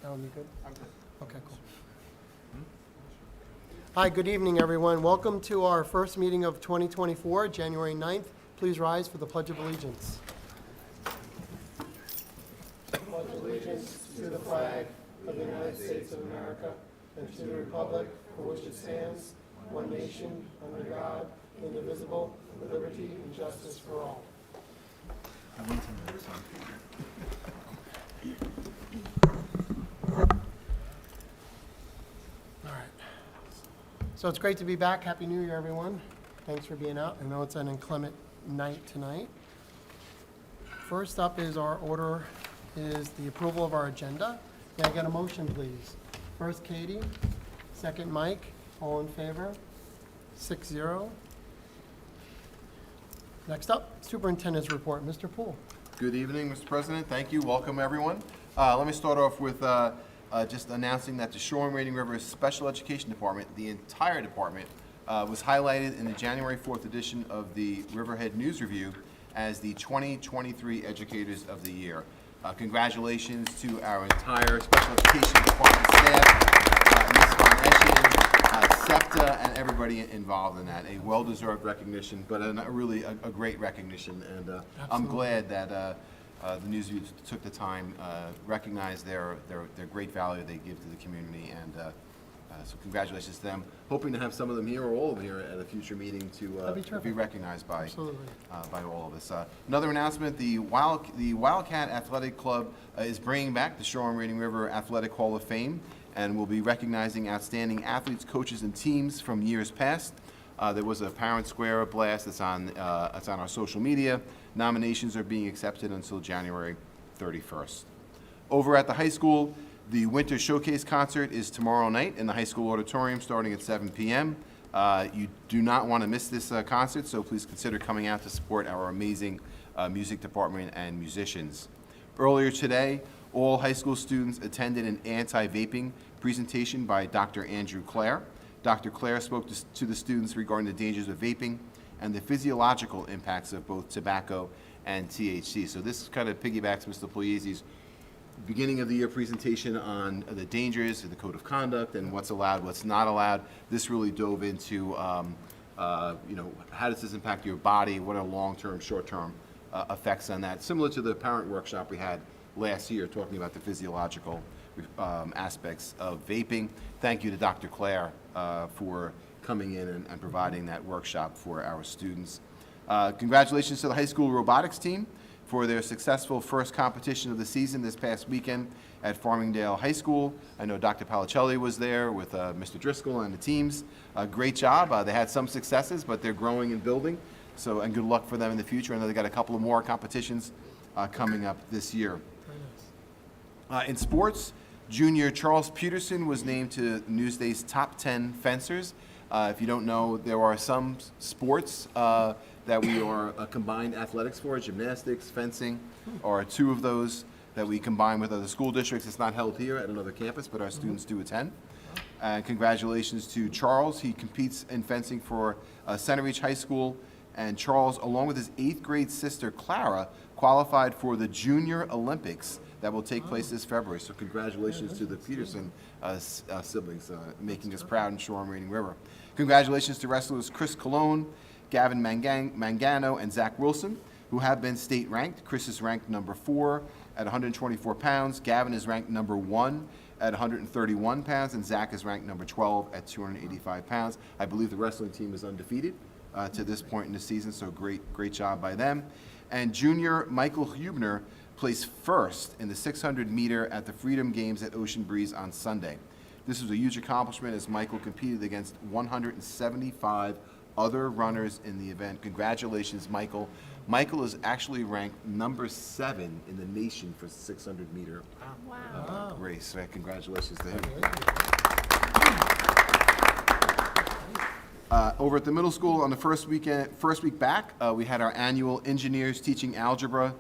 That would be good? Okay, cool. Hi, good evening, everyone. Welcome to our first meeting of 2024, January 9th. Please rise for the Pledge of Allegiance. Pledge allegiance to the flag of the United States of America and to the republic for which it stands, one nation, under God, indivisible, with liberty and justice for all. All right. So it's great to be back. Happy New Year, everyone. Thanks for being out. I know it's an inclement night tonight. First up is the approval of our agenda. May I get a motion, please? First, Katie. Second, Mike. All in favor? 6-0. Next up, Superintendent's report. Mr. Poole. Good evening, Mr. President. Thank you. Welcome, everyone. Let me start off with just announcing that the Shoreham-Wading River Special Education Department, the entire department, was highlighted in the January 4th edition of the Riverhead News Review as the 2023 Educators of the Year. Congratulations to our entire Special Education Department staff, Ms. Von Eschen, SEPTA, and everybody involved in that. A well-deserved recognition, but really a great recognition, and I'm glad that the News Review took the time, recognized their great value they give to the community, and so congratulations to them. Hoping to have some of them here or all of them here at a future meeting to be recognized by all of us. Another announcement: the Wildcat Athletic Club is bringing back the Shoreham-Wading River Athletic Hall of Fame, and will be recognizing outstanding athletes, coaches, and teams from years past. There was a Parent Square blast that's on our social media. Nominations are being accepted until January 31st. Over at the high school, the Winter Showcase concert is tomorrow night in the high school auditorium starting at 7 p.m. You do not want to miss this concert, so please consider coming out to support our amazing music department and musicians. Earlier today, all high school students attended an anti-vaping presentation by Dr. Andrew Clare. Dr. Clare spoke to the students regarding the dangers of vaping and the physiological impacts of both tobacco and THC. So this kind of piggybacks Mr. Pugliese's beginning of the year presentation on the dangers of the code of conduct and what's allowed, what's not allowed. This really dove into, how does this impact your body? What are long-term, short-term effects on that? Similar to the parent workshop we had last year, talking about the physiological aspects of vaping. Thank you to Dr. Clare for coming in and providing that workshop for our students. Congratulations to the high school robotics team for their successful first competition of the season this past weekend at Farmingdale High School. I know Dr. Palicelli was there with Mr. Driscoll and the teams. Great job. They had some successes, but they're growing and building. So, and good luck for them in the future. I know they got a couple of more competitions coming up this year. In sports, junior Charles Peterson was named to Newsday's top 10 fencers. If you don't know, there are some sports that we are combined athletics for. Gymnastics, fencing are two of those that we combine with other school districts. It's not held here at another campus, but our students do attend. Congratulations to Charles. He competes in fencing for Center Reach High School, and Charles, along with his 8th grade sister Clara, qualified for the Junior Olympics that will take place this February. So congratulations to the Peterson siblings, making us proud in Shoreham-Wading River. Congratulations to wrestlers Chris Colon, Gavin Mangano, and Zach Wilson, who have been state ranked. Chris is ranked number 4 at 124 pounds. Gavin is ranked number 1 at 131 pounds, and Zach is ranked number 12 at 285 pounds. I believe the wrestling team is undefeated to this point in the season, so great job by them. And junior Michael Hubner placed first in the 600 meter at the Freedom Games at Ocean Breeze on Sunday. This was a huge accomplishment as Michael competed against 175 other runners in the event. Congratulations, Michael. Michael is actually ranked number 7 in the nation for 600 meter race. Congratulations to him. Over at the middle school on the first week back, we had our annual Engineers Teaching Algebra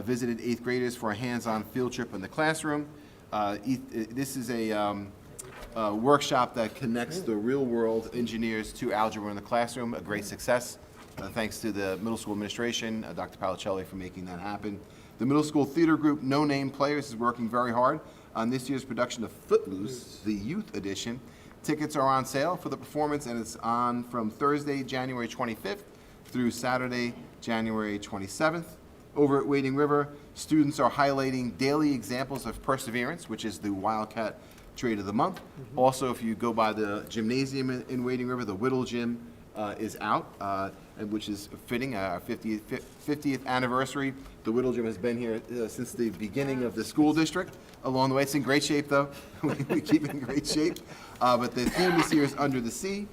visited 8th graders for a hands-on field trip in the classroom. This is a workshop that connects the real-world engineers to algebra in the classroom, a great success. Thanks to the middle school administration, Dr. Palicelli, for making that happen. The middle school theater group, No Name Players, is working very hard on this year's production of Footloose, the youth edition. Tickets are on sale for the performance, and it's on from Thursday, January 25th through Saturday, January 27th. Over at Wading River, students are highlighting daily examples of perseverance, which is the Wildcat Trade of the Month. Also, if you go by the gymnasium in Wading River, the Whittle Gym is out, and which is fitting, our 50th anniversary. The Whittle Gym has been here since the beginning of the school district. Along the way, it's in great shape, though. We keep it in great shape. But the theme this year is Under the Sea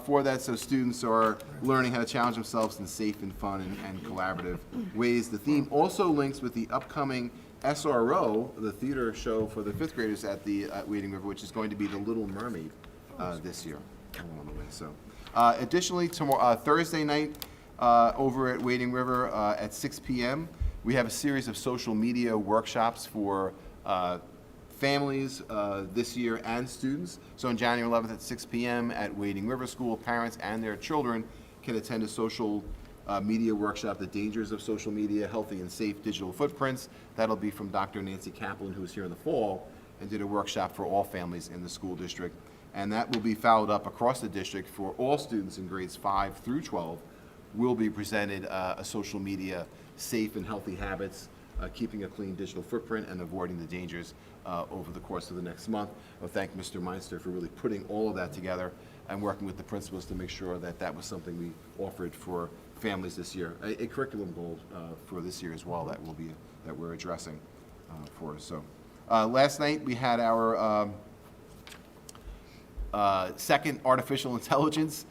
for that, so students are learning how to challenge themselves in safe and fun and collaborative ways. The theme also links with the upcoming SRO, the theater show for the fifth graders at Wading River, which is going to be The Little Mermaid this year. Along the way, so. Additionally, tomorrow, Thursday night over at Wading River at 6 p.m., we have a series of social media workshops for families this year and students. So on January 11th at 6 p.m. at Wading River School, parents and their children can attend a social media workshop, The Dangers of Social Media, Healthy and Safe Digital Footprints. That'll be from Dr. Nancy Kaplan, who was here in the fall and did a workshop for all families in the school district. And that will be followed up across the district for all students in grades 5 through 12. Will be presented a social media safe and healthy habits, keeping a clean digital footprint and avoiding the dangers over the course of the next month. I'll thank Mr. Meinster for really putting all of that together and working with the principals to make sure that that was something we offered for families this year. A curriculum goal for this year as well that we're addressing for us. So last night we had our second artificial intelligence,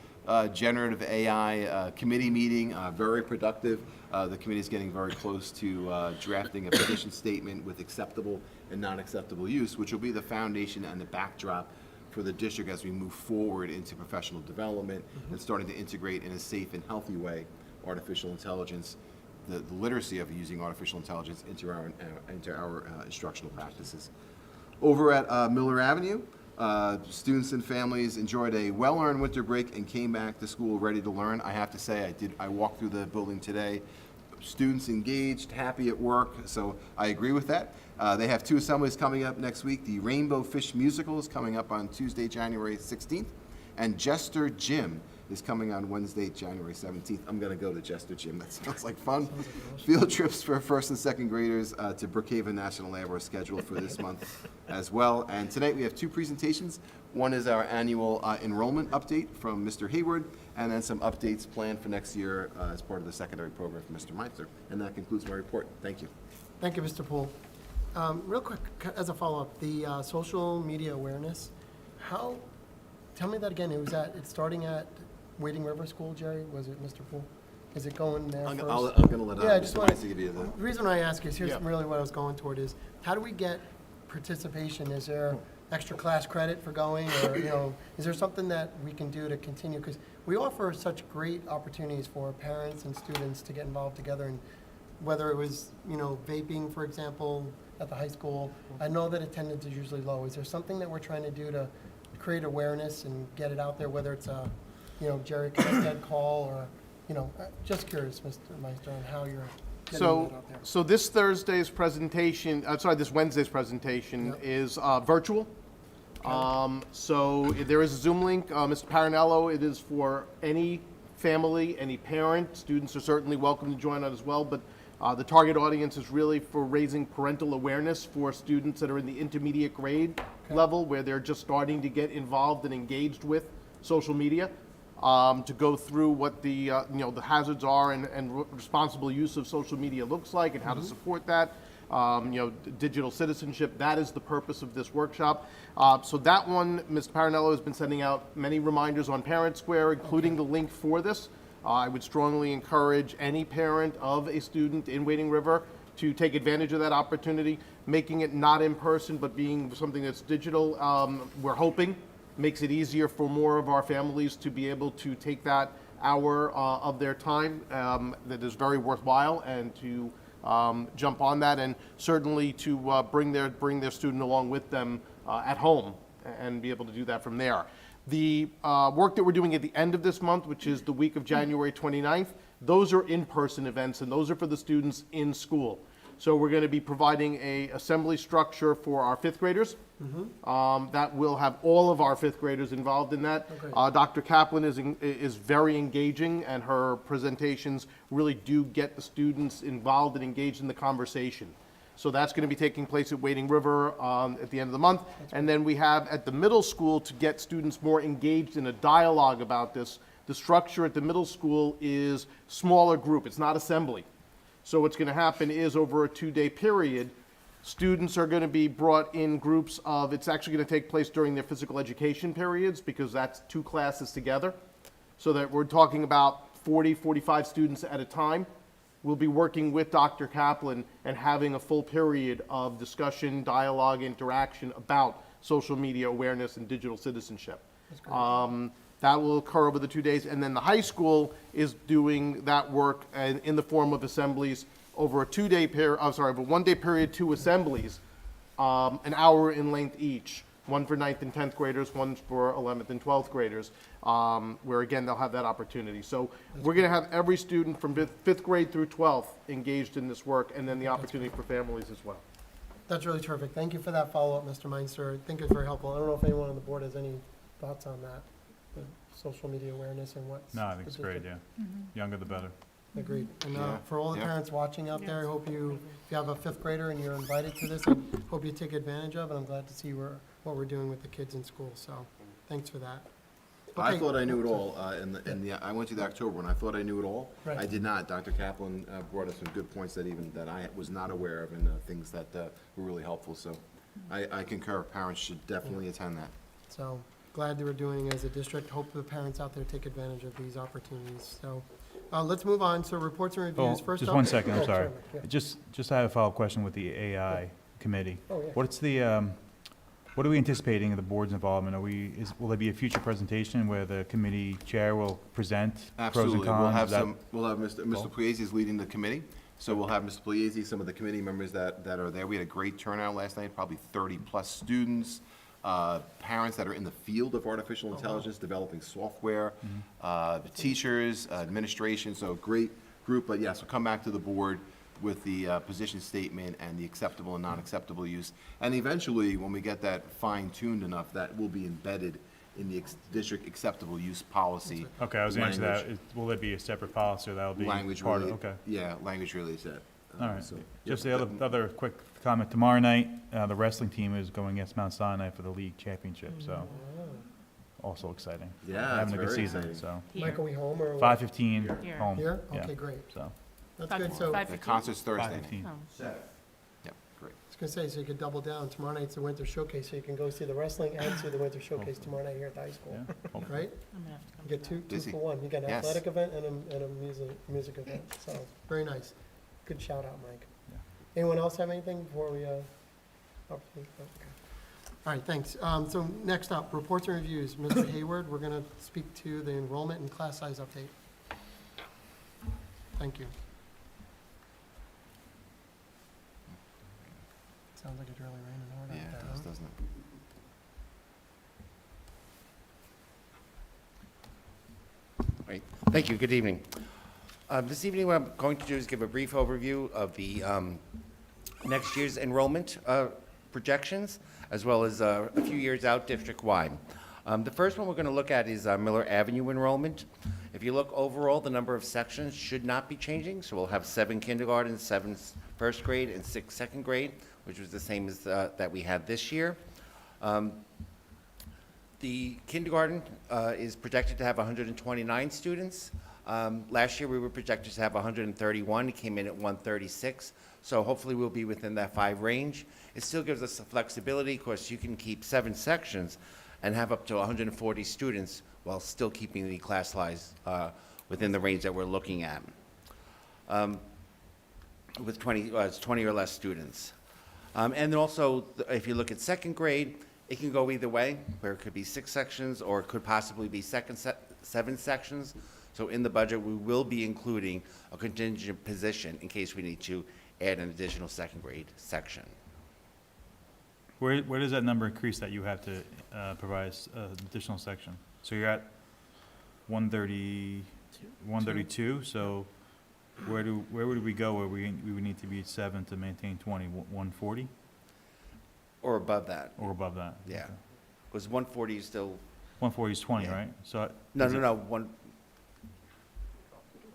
generative AI committee meeting, very productive. The committee is getting very close to drafting a position statement with acceptable and non-acceptable use, which will be the foundation and the backdrop for the district as we move forward into professional development and starting to integrate in a safe and healthy way artificial intelligence, the literacy of using artificial intelligence into our instructional practices. Over at Miller Avenue, students and families enjoyed a well-earned winter break and came back to school ready to learn. I have to say, I walked through the building today. Students engaged, happy at work, so I agree with that. They have 2 assemblies coming up next week. The Rainbow Fish Musical is coming up on Tuesday, January 16th, and Jester Gym is coming on Wednesday, January 17th. I'm going to go to Jester Gym. That sounds like fun. Field trips for first and second graders to Brookhaven National Lab are scheduled for this month as well. And tonight we have 2 presentations. One is our annual enrollment update from Mr. Hayward, and then some updates planned for next year as part of the secondary program from Mr. Meinster. And that concludes my report. Thank you. Thank you, Mr. Poole. Real quick, as a follow-up, the social media awareness, tell me that again, it's starting at Wading River School, Jerry? Was it Mr. Poole? Is it going there first? I'm going to let just Mr. Meinster give you the... The reason I ask is, here's really what I was going toward is, how do we get participation? Is there extra class credit for going, or, is there something that we can do to continue? Because we offer such great opportunities for parents and students to get involved together, and whether it was, vaping, for example, at the high school. I know that attendance is usually low. Is there something that we're trying to do to create awareness and get it out there, whether it's a, Jerry Connect call, or, just curious, Mr. Meister, on how you're getting that out there. So this Thursday's presentation, this Wednesday's presentation is virtual. So there is a Zoom link. Mr. Parinello, it is for any family, any parent. Students are certainly welcome to join on as well, but the target audience is really for raising parental awareness for students that are in the intermediate grade level, where they're just starting to get involved and engaged with social media, to go through what the the hazards are and responsible use of social media looks like, and how to support that. Digital citizenship, that is the purpose of this workshop. So that one, Mr. Parinello has been sending out many reminders on Parent Square, including the link for this. I would strongly encourage any parent of a student in Wading River to take advantage of that opportunity, making it not in person, but being something that's digital. We're hoping makes it easier for more of our families to be able to take that hour of their time that is very worthwhile, and to jump on that, and certainly to bring their student along with them at home, and be able to do that from there. The work that we're doing at the end of this month, which is the week of January 29th, those are in-person events, and those are for the students in school. So we're going to be providing a assembly structure for our fifth graders. That will have all of our fifth graders involved in that. Okay. Dr. Kaplan is very engaging, and her presentations really do get the students involved and engaged in the conversation. So that's going to be taking place at Wading River at the end of the month. And then we have at the middle school, to get students more engaged in a dialogue about this, the structure at the middle school is smaller group. It's not assembly. So what's going to happen is over a 2-day period, students are going to be brought in groups of, it's actually going to take place during their physical education periods, because that's 2 classes together. So that we're talking about 40, 45 students at a time. We'll be working with Dr. Kaplan and having a full period of discussion, dialogue, interaction about social media awareness and digital citizenship. That will occur over the 2 days, and then the high school is doing that work in the form of assemblies over a 2-day period, over a 1-day period, 2 assemblies, an hour in length each. One for 9th and 10th graders, one for 11th and 12th graders, where again, they'll have that opportunity. So we're gonna have every student from 5th grade through 12th engaged in this work, and then the opportunity for families as well. That's really terrific. Thank you for that follow-up, Mr. Meinster. I think it's very helpful. I don't know if anyone on the board has any thoughts on that, the social media awareness and what's. No, I think it's great, yeah. Younger the better. Agreed. And Yeah, for all the yeah. parents watching out there, I hope if you have a 5th grader and you're invited to this, I hope you take advantage of it. I'm glad to see what we're doing with the kids in school, so thanks for that. I Okay. thought I knew it all, I went to the October one, I thought I knew it all. Right. I did not. Dr. Kaplan brought us some good points that I was not aware of, and things that were really helpful, so I concur. Parents should definitely attend that. So glad that we're doing it as a district. Hope the parents out there take advantage of these opportunities. So let's move on. So reports and Oh, reviews. First just up- 1 second, I'm Oh, sorry. Mike, yeah. Just I have a follow-up question with the AI committee. Oh, yeah. What's the, what are we anticipating of the board's involvement? Will there be a future presentation where the committee chair will present pros and Absolutely. cons? We'll have Is that- Mr. Pugliese is leading the committee, so we'll have Mr. Pugliese, some of the committee members that are there. We had a great turnout last night, probably 30-plus students, parents that are in the field of artificial intelligence, developing software, the teachers, administration, so great group. But yes, we'll come back to the board with the position statement and the acceptable and non-acceptable use. And eventually, when we get that fine-tuned enough, that will be embedded in the district acceptable use policy. Okay, I was going to ask that. language. Will there be a separate policy or that'll be Language part of, really, okay. yeah, language really set. All right. So, Just yeah, the other quick comment, tomorrow night, the wrestling team is going against Mount Sinai for the league championship, so also exciting. Yeah, Having it's a good very season, exciting. so. Mike, are we home or? what? 5:15 Here. home. Here? Yeah, Okay, great. so, That's good. So I The concert's Thursday night. 5:15. Yep, great. was gonna say, so you could double down. Tomorrow night's the winter showcase, so you can go see the wrestling and see the winter showcase tomorrow night here at the high school. Yeah, hopefully. Right? I'm gonna have to come You get to that. two Busy. for one. You got an Yes. athletic event and a music event. So, very nice. Good shout out, Mike. Yeah. Anyone else have anything before we, okay. All right, thanks. So next up, reports and reviews. Mr. Hayward, we're gonna speak to the enrollment and class size update. Thank you. Sounds like it's really raining hard Yeah, out it there, does, huh? doesn't it? Right. Thank you. Good evening. This evening, what I'm going to do is give a brief overview of the next year's enrollment projections, as well as a few years out district-wide. The first one we're going to look at is Miller Avenue enrollment. If you look overall, the number of sections should not be changing, so we'll have 7 kindergarten, 7 first grade, and 6 second grade, which was the same as that we had this year. The kindergarten is projected to have 129 students. Last year, we were projected to have 131. It came in at 136. So hopefully, we'll be within that 5 range. It still gives us the flexibility. Of course, you can keep 7 sections and have up to 140 students while still keeping the class size within the range that we're looking at, with 20 or less students. And then also, if you look at second grade, it can go either way, where it could be 6 sections, or it could possibly be 7 sections. So in the budget, we will be including a contingent position in case we need to add an additional second grade section. Where does that number increase that you have to provide an additional section? So you're at 132, so where would we go where we would need to be at 7 to maintain 20? 140 Or above that, or above that? yeah. Okay. Because 140 is still, 140 is 20, Yeah. right? So, no, is no, it- no, one,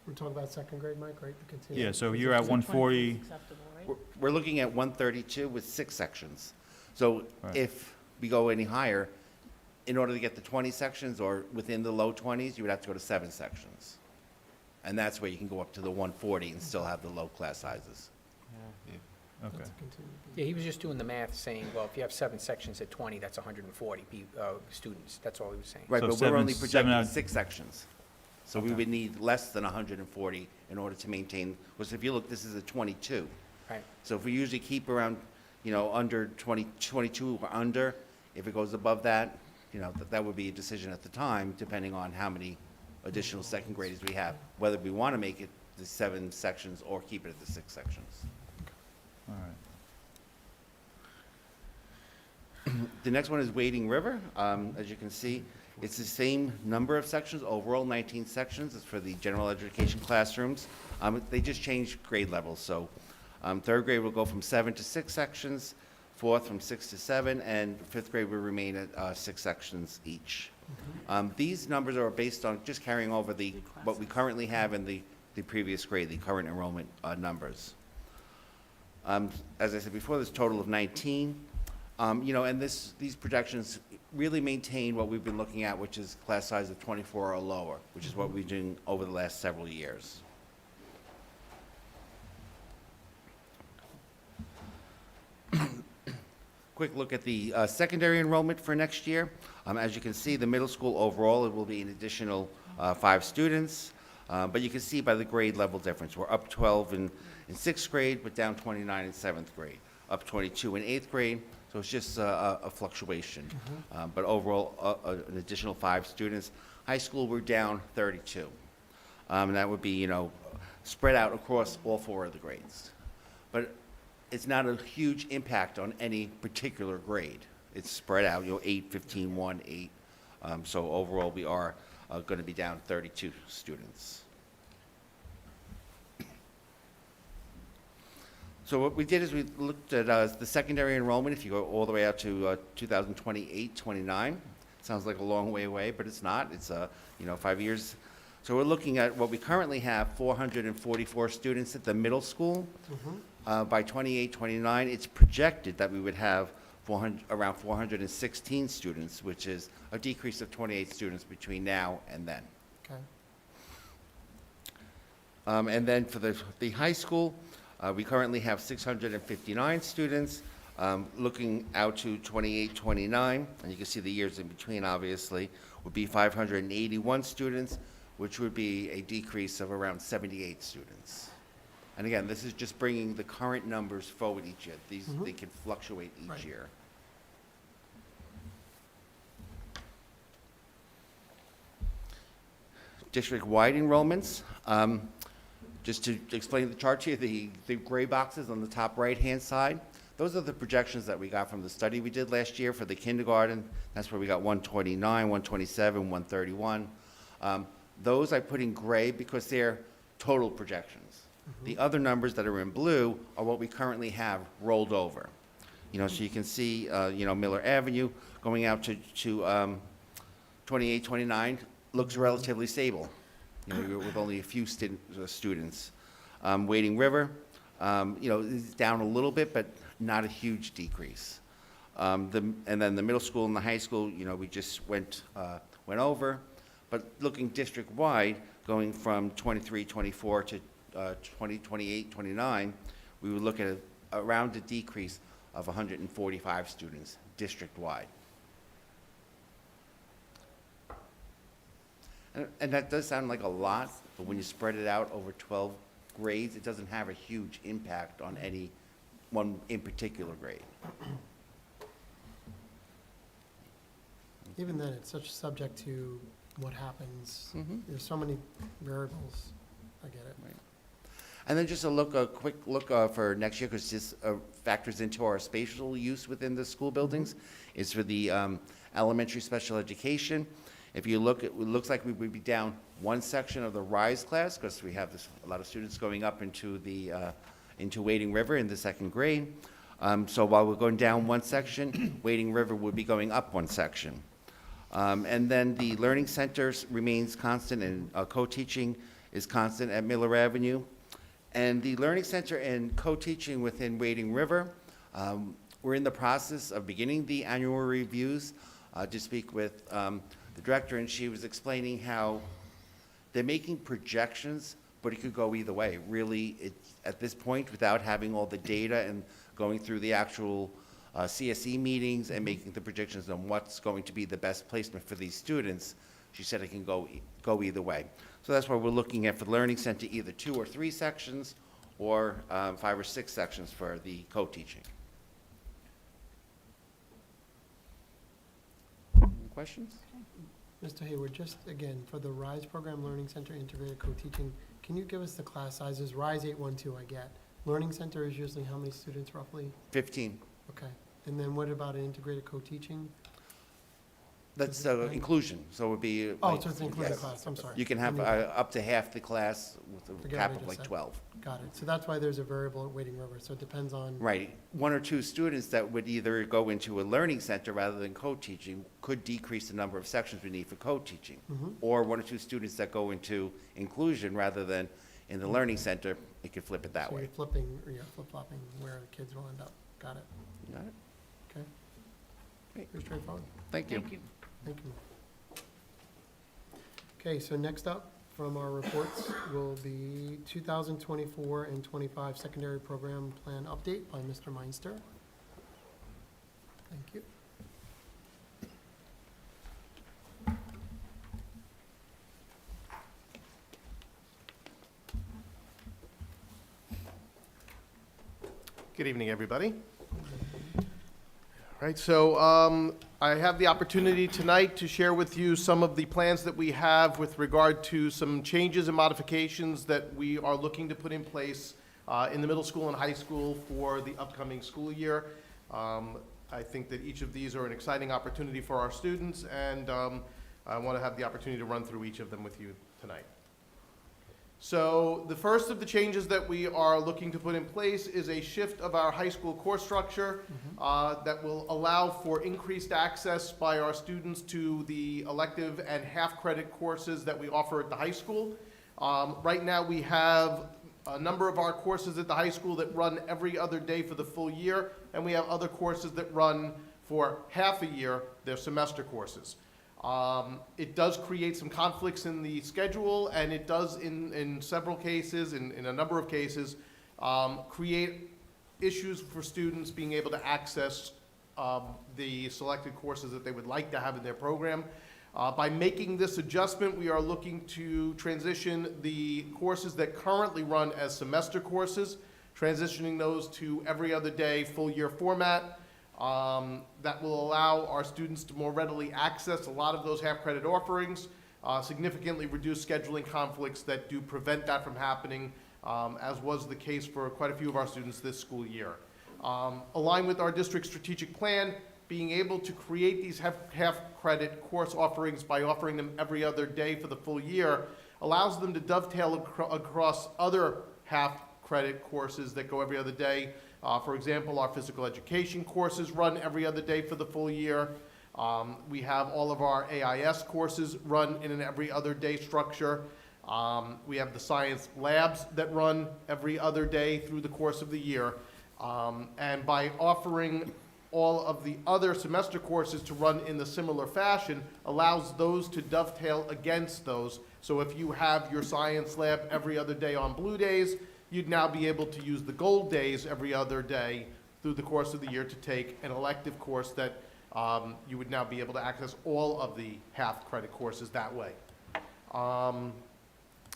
We're talking about second grade, Mike, right? The continuum. Yeah, so you're at 140, we're looking at 132 with 6 sections. So Right. if we go any higher, in order to get the 20 sections or within the low 20s, you would have to go to 7 sections. And that's where you can go up to the 140 and still have the low class sizes. okay. That's a continuum. Yeah, he was just doing the math, saying, well, if you have 7 sections at 20, that's 140 students. That's all he was saying. Right, So but we're seven- only seven projecting out- 6 sections. So we Okay. would need less than 140 in order to maintain, because if you look, this is a 22. Right. So if we usually keep around, under 22 or under, if it goes above that, that would be a decision at the time, depending on how many additional second graders we have, whether we want to make it the 7 sections or keep it at the 6 sections. All right. The next one is Wading River. As you can see, it's the same number of sections, overall 19 sections. It's for the general education classrooms. They just changed grade levels, so third grade will go from 7 to 6 sections, fourth from 6 to 7, and fifth grade will remain at 6 sections each. These numbers are based on just carrying over what we currently have in the previous grade, the current enrollment numbers. As I said before, there's a total of 19. And these projections really maintain what we've been looking at, which is class size of 24 or lower, which is what we've been doing over the last several years. Quick look at the secondary enrollment for next year. As you can see, the middle school overall, it will be an additional 5 students. But you can see by the grade level difference, we're up 12 in 6th grade, but down 29 in 7th grade, up 22 in 8th grade. So it's just a fluctuation. But overall, an additional 5 students. High school, we're down 32. And that would be, spread out across all 4 of the grades. But it's not a huge impact on any particular grade. It's spread out, 8, 15, 1, 8. So overall, we are going to be down 32 students. So what we did is we looked at the secondary enrollment, if you go all the way out to 2028, 29. Sounds like a long way away, but it's not. It's, 5 years. So we're looking at what we currently have, 444 students at the middle school. By 28, 29, it's projected that we would have around 416 students, which is a decrease of 28 students between now and then. Okay. And then for the high school, we currently have 659 students. Looking out to 28, 29, and you can see the years in between, obviously, would be 581 students, which would be a decrease of around 78 students. And again, this is just bringing the current numbers forward each year. They can fluctuate each Right. year. District-wide enrollments. Just to explain the chart here, the gray boxes on the top right-hand side, those are the projections that we got from the study we did last year for the kindergarten. That's where we got 129, 127, 131. Those I put in gray because they're total projections. The other numbers that are in blue are what we currently have rolled over. So you can see, Miller Avenue going out to 28, 29 looks relatively stable, with only a few students. Wading River, is down a little bit, but not a huge decrease. And then the middle school and the high school, we just went over. But looking district-wide, going from 23, 24 to 20, 28, 29, we would look at around a decrease of 145 students district-wide. And that does sound like a lot, but when you spread it out over 12 grades, it doesn't have a huge impact on any one in particular grade. Even then, it's such subject to what happens. There's so many variables. I get it. And then just a quick look for next year, because this factors into our spatial use within the school buildings, is for the elementary special education. If you look, it looks like we would be down one section of the RISE class, because we have a lot of students going up into into Wading River in the second grade. So while we're going down one section, Wading River would be going up one section. And then the learning centers remains constant, and co-teaching is constant at Miller Avenue. And the learning center and co-teaching within Wading River, we're in the process of beginning the annual reviews. To speak with the director, and she was explaining how they're making projections, but it could go either way. Really, at this point, without having all the data and going through the actual CSE meetings and making the predictions on what's going to be the best placement for these students, she said it can go either way. So that's why we're looking at, for the Learning Center, either 2 or 3 sections or 5 or 6 sections for the co-teaching. Any questions? Mr. Hayward, just again, for the RISE program, Learning Center Integrated Co-Teaching, can you give us the class sizes? RISE 812 I get. Learning Center is usually how many students roughly? 15. Okay. And then what about an integrated co-teaching? That's inclusion, so it would be. Oh, like- so it's an included yes. class, I'm sorry. You can have up to half the class with a Forget cap what I of just like said. 12. Got it. So that's why there's a variable at Wading River, so it depends on. Right. 1 or 2 students that would either go into a learning center rather than co-teaching could decrease the number of sections we need for co-teaching. Or 1 or 2 students that go into inclusion rather than in the learning center, it could flip it that So way. you're flipping, or you're flip-flopping where the kids will end up. Got it. You got it? Okay. Great. Pretty straightforward. Thank you. Thank you. Okay, so next up from our reports will be 2024 and 25 secondary program plan update by Mr. Meinster. Thank you. Good evening, everybody. All right, so I have the opportunity tonight to share with you some of the plans that we have with regard to some changes and modifications that we are looking to put in place in the middle school and high school for the upcoming school year. I think that each of these are an exciting opportunity for our students, and I want to have the opportunity to run through each of them with you tonight. So the first of the changes that we are looking to put in place is a shift of our high school course structure that will allow for increased access by our students to the elective and half-credit courses that we offer at the high school. Right now, we have a number of our courses at the high school that run every other day for the full year, and we have other courses that run for half a year, they're semester courses. It does create some conflicts in the schedule, and it does, in several cases, in a number of cases, create issues for students being able to access the selected courses that they would like to have in their program. By making this adjustment, we are looking to transition the courses that currently run as semester courses, transitioning those to every other day, full year format. That will allow our students to more readily access a lot of those half-credit offerings, significantly reduce scheduling conflicts that do prevent that from happening, as was the case for quite a few of our students this school year. Aligned with our district strategic plan, being able to create these half-credit course offerings by offering them every other day for the full year allows them to dovetail across other half-credit courses that go every other day. For example, our physical education courses run every other day for the full year. We have all of our AIS courses run in an every other day structure. We have the science labs that run every other day through the course of the year. And by offering all of the other semester courses to run in the similar fashion allows those to dovetail against those. So if you have your science lab every other day on blue days, you'd now be able to use the gold days every other day through the course of the year to take an elective course that you would now be able to access all of the half-credit courses that way. And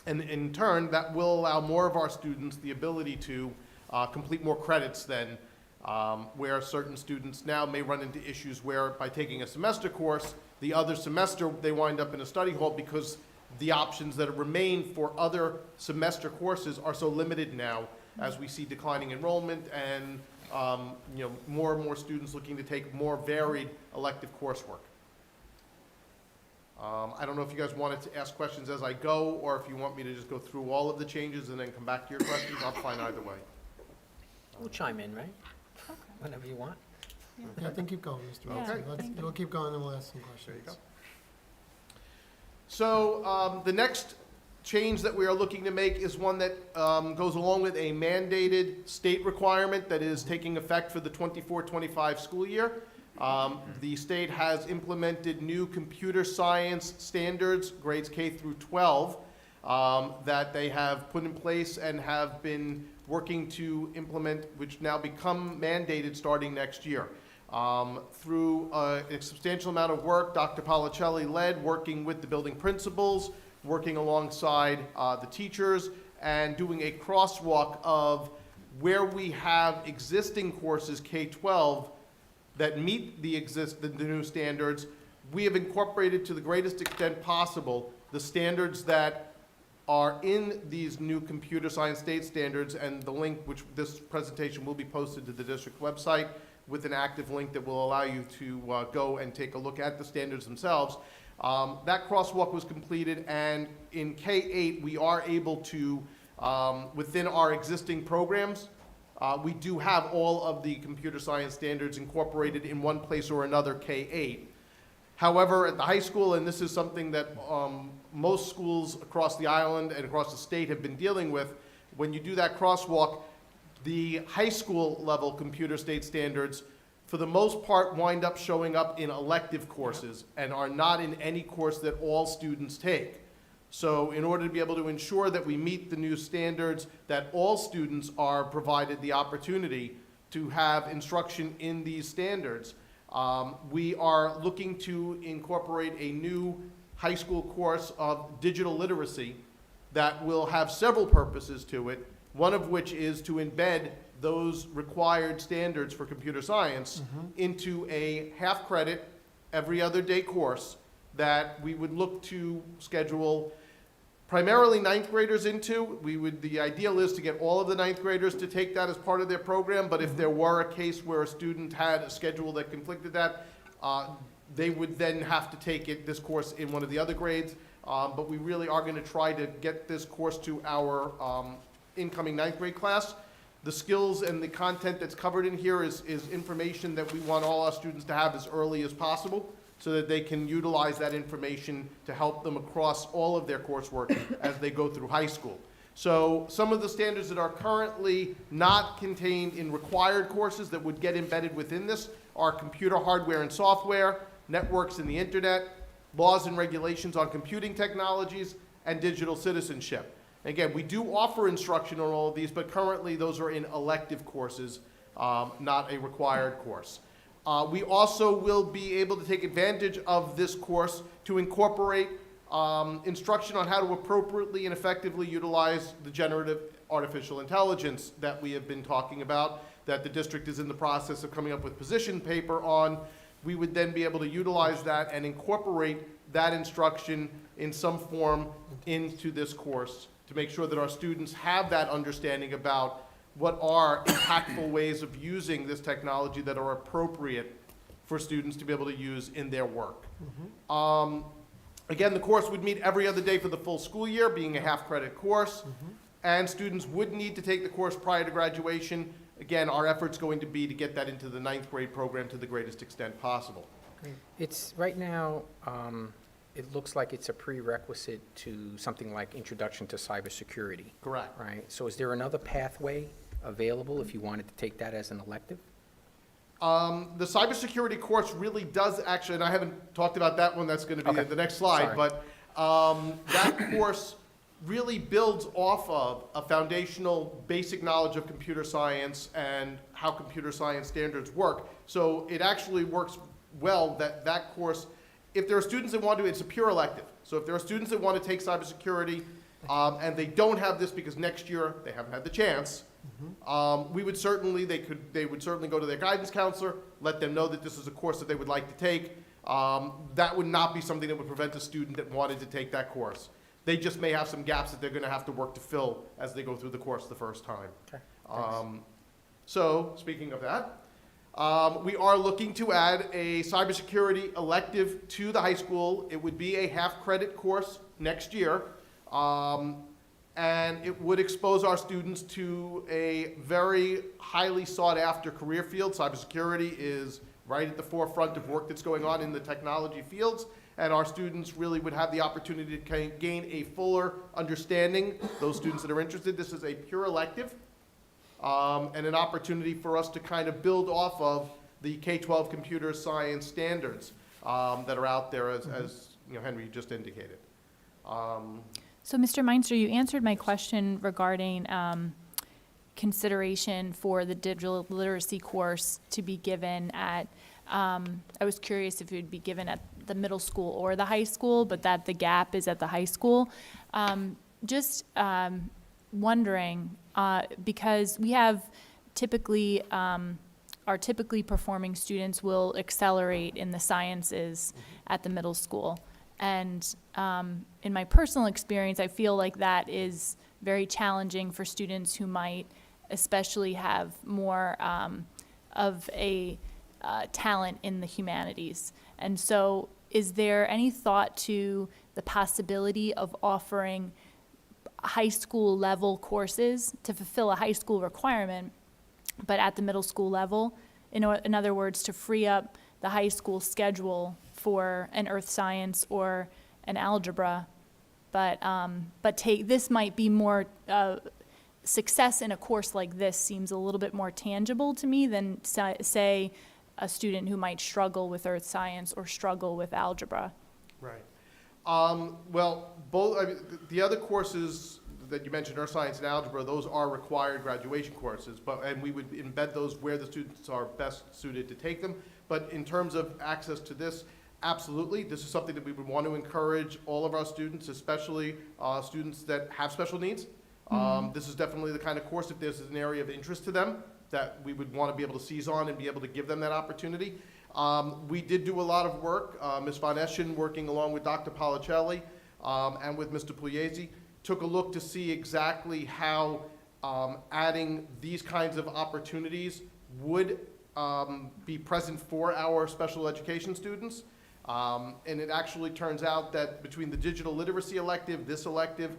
in turn, that will allow more of our students the ability to complete more credits than where certain students now may run into issues where by taking a semester course, the other semester they wind up in a study hall because the options that remain for other semester courses are so limited now as we see declining enrollment and more and more students looking to take more varied elective coursework. I don't know if you guys wanted to ask questions as I go, or if you want me to just go through all of the changes and then come back to your questions. I'm fine either way. We'll chime in, right? Whenever you want. Yeah, I think keep going, Mr. Okay. Wilson. We'll keep going and we'll ask some There you questions. go. So the next change that we are looking to make is one that goes along with a mandated state requirement that is taking effect for the 24-25 school year. The state has implemented new computer science standards, grades K through 12, that they have put in place and have been working to implement, which now become mandated starting next year. Through a substantial amount of work, Dr. Policelli led, working with the building principals, working alongside the teachers, and doing a crosswalk of where we have existing courses K-12 that meet the new standards. We have incorporated to the greatest extent possible the standards that are in these new computer science state standards, and the link, which this presentation will be posted to the district website with an active link that will allow you to go and take a look at the standards themselves. That crosswalk was completed, and in K-8, we are able to, within our existing programs, we do have all of the computer science standards incorporated in one place or another, K-8. However, at the high school, and this is something that most schools across the island and across the state have been dealing with, when you do that crosswalk, the high school level computer state standards, for the most part, wind up showing up in elective courses and are not in any course that all students take. So in order to be able to ensure that we meet the new standards, that all students are provided the opportunity to have instruction in these standards, we are looking to incorporate a new high school course of digital literacy that will have several purposes to it, one of which is to embed those required standards for computer science into a half-credit, every other day course that we would look to schedule primarily ninth graders into. The ideal is to get all of the ninth graders to take that as part of their program, but if there were a case where a student had a schedule that conflicted that, they would then have to take this course in one of the other grades. But we really are going to try to get this course to our incoming ninth grade class. The skills and the content that's covered in here is information that we want all our students to have as early as possible, so that they can utilize that information to help them across all of their coursework as they go through high school. So some of the standards that are currently not contained in required courses that would get embedded within this are computer hardware and software, networks and the internet, laws and regulations on computing technologies, and digital citizenship. Again, we do offer instruction on all of these, but currently those are in elective courses, not a required course. We also will be able to take advantage of this course to incorporate instruction on how to appropriately and effectively utilize the generative artificial intelligence that we have been talking about, that the district is in the process of coming up with position paper on. We would then be able to utilize that and incorporate that instruction in some form into this course to make sure that our students have that understanding about what are impactful ways of using this technology that are appropriate for students to be able to use in their work. Again, the course would meet every other day for the full school year, being a half-credit course, and students would need to take the course prior to graduation. Again, our effort's going to be to get that into the ninth grade program to the greatest extent possible. It's, right now, it looks like it's a prerequisite to something like Introduction to Cybersecurity, Correct. right? So is there another pathway available if you wanted to take that as an elective? The cybersecurity course really does actually, and I haven't talked about that one, that's gonna be Okay. the next slide, Sorry. but that course really builds off of a foundational basic knowledge of computer science and how computer science standards work. So it actually works well that course, if there are students that want to, it's a pure elective. So if there are students that want to take cybersecurity and they don't have this because next year they haven't had the chance, we would certainly, they would certainly go to their guidance counselor, let them know that this is a course that they would like to take. That would not be something that would prevent a student that wanted to take that course. They just may have some gaps that they're going to have to work to fill as they go through the course the first time. Okay. So, speaking of that, We are looking to add a cybersecurity elective to the high school. It would be a half-credit course next year. And it would expose our students to a very highly sought-after career field. Cybersecurity is right at the forefront of work that's going on in the technology fields, and our students really would have the opportunity to gain a fuller understanding. Those students that are interested, this is a pure elective, and an opportunity for us to kind of build off of the K-12 computer science standards that are out there, as you know, Henry just indicated. So, Mr. Meinster, you answered my question regarding consideration for the digital literacy course to be given at, I was curious if it would be given at the middle school or the high school, but that the gap is at the high school. Just wondering, because we have typically, our typically performing students will accelerate in the sciences at the middle school. And in my personal experience, I feel like that is very challenging for students who might especially have more of a talent in the humanities. And so is there any thought to the possibility of offering high school level courses to fulfill a high school requirement, but at the middle school level? In other words, to free up the high school schedule for an earth science or an algebra, but this might be more, success in a course like this seems a little bit more tangible to me than, say, a student who might struggle with earth science or struggle with algebra. Right. Well, both, I mean, the other courses that you mentioned, earth science and algebra, those are required graduation courses, and we would embed those where the students are best suited to take them. But in terms of access to this, absolutely. This is something that we would want to encourage all of our students, especially students that have special needs. This is definitely the kind of course, if there's an area of interest to them, that we would want to be able to seize on and be able to give them that opportunity. We did do a lot of work. Ms. Von Eschen, working along with Dr. Policelli and with Mr. Pugliese, took a look to see exactly how adding these kinds of opportunities would be present for our special education students. And it actually turns out that between the digital literacy elective, this elective,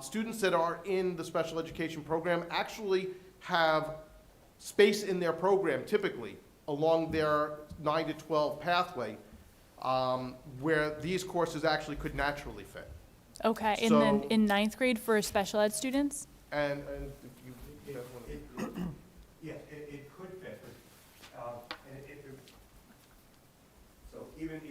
students that are in the special education program actually have space in their program typically along their 9 to 12 pathway where these courses actually could naturally fit. Okay, So- and then in ninth grade for special ed students? And if you guys want to. Yeah, it could fit, but, so even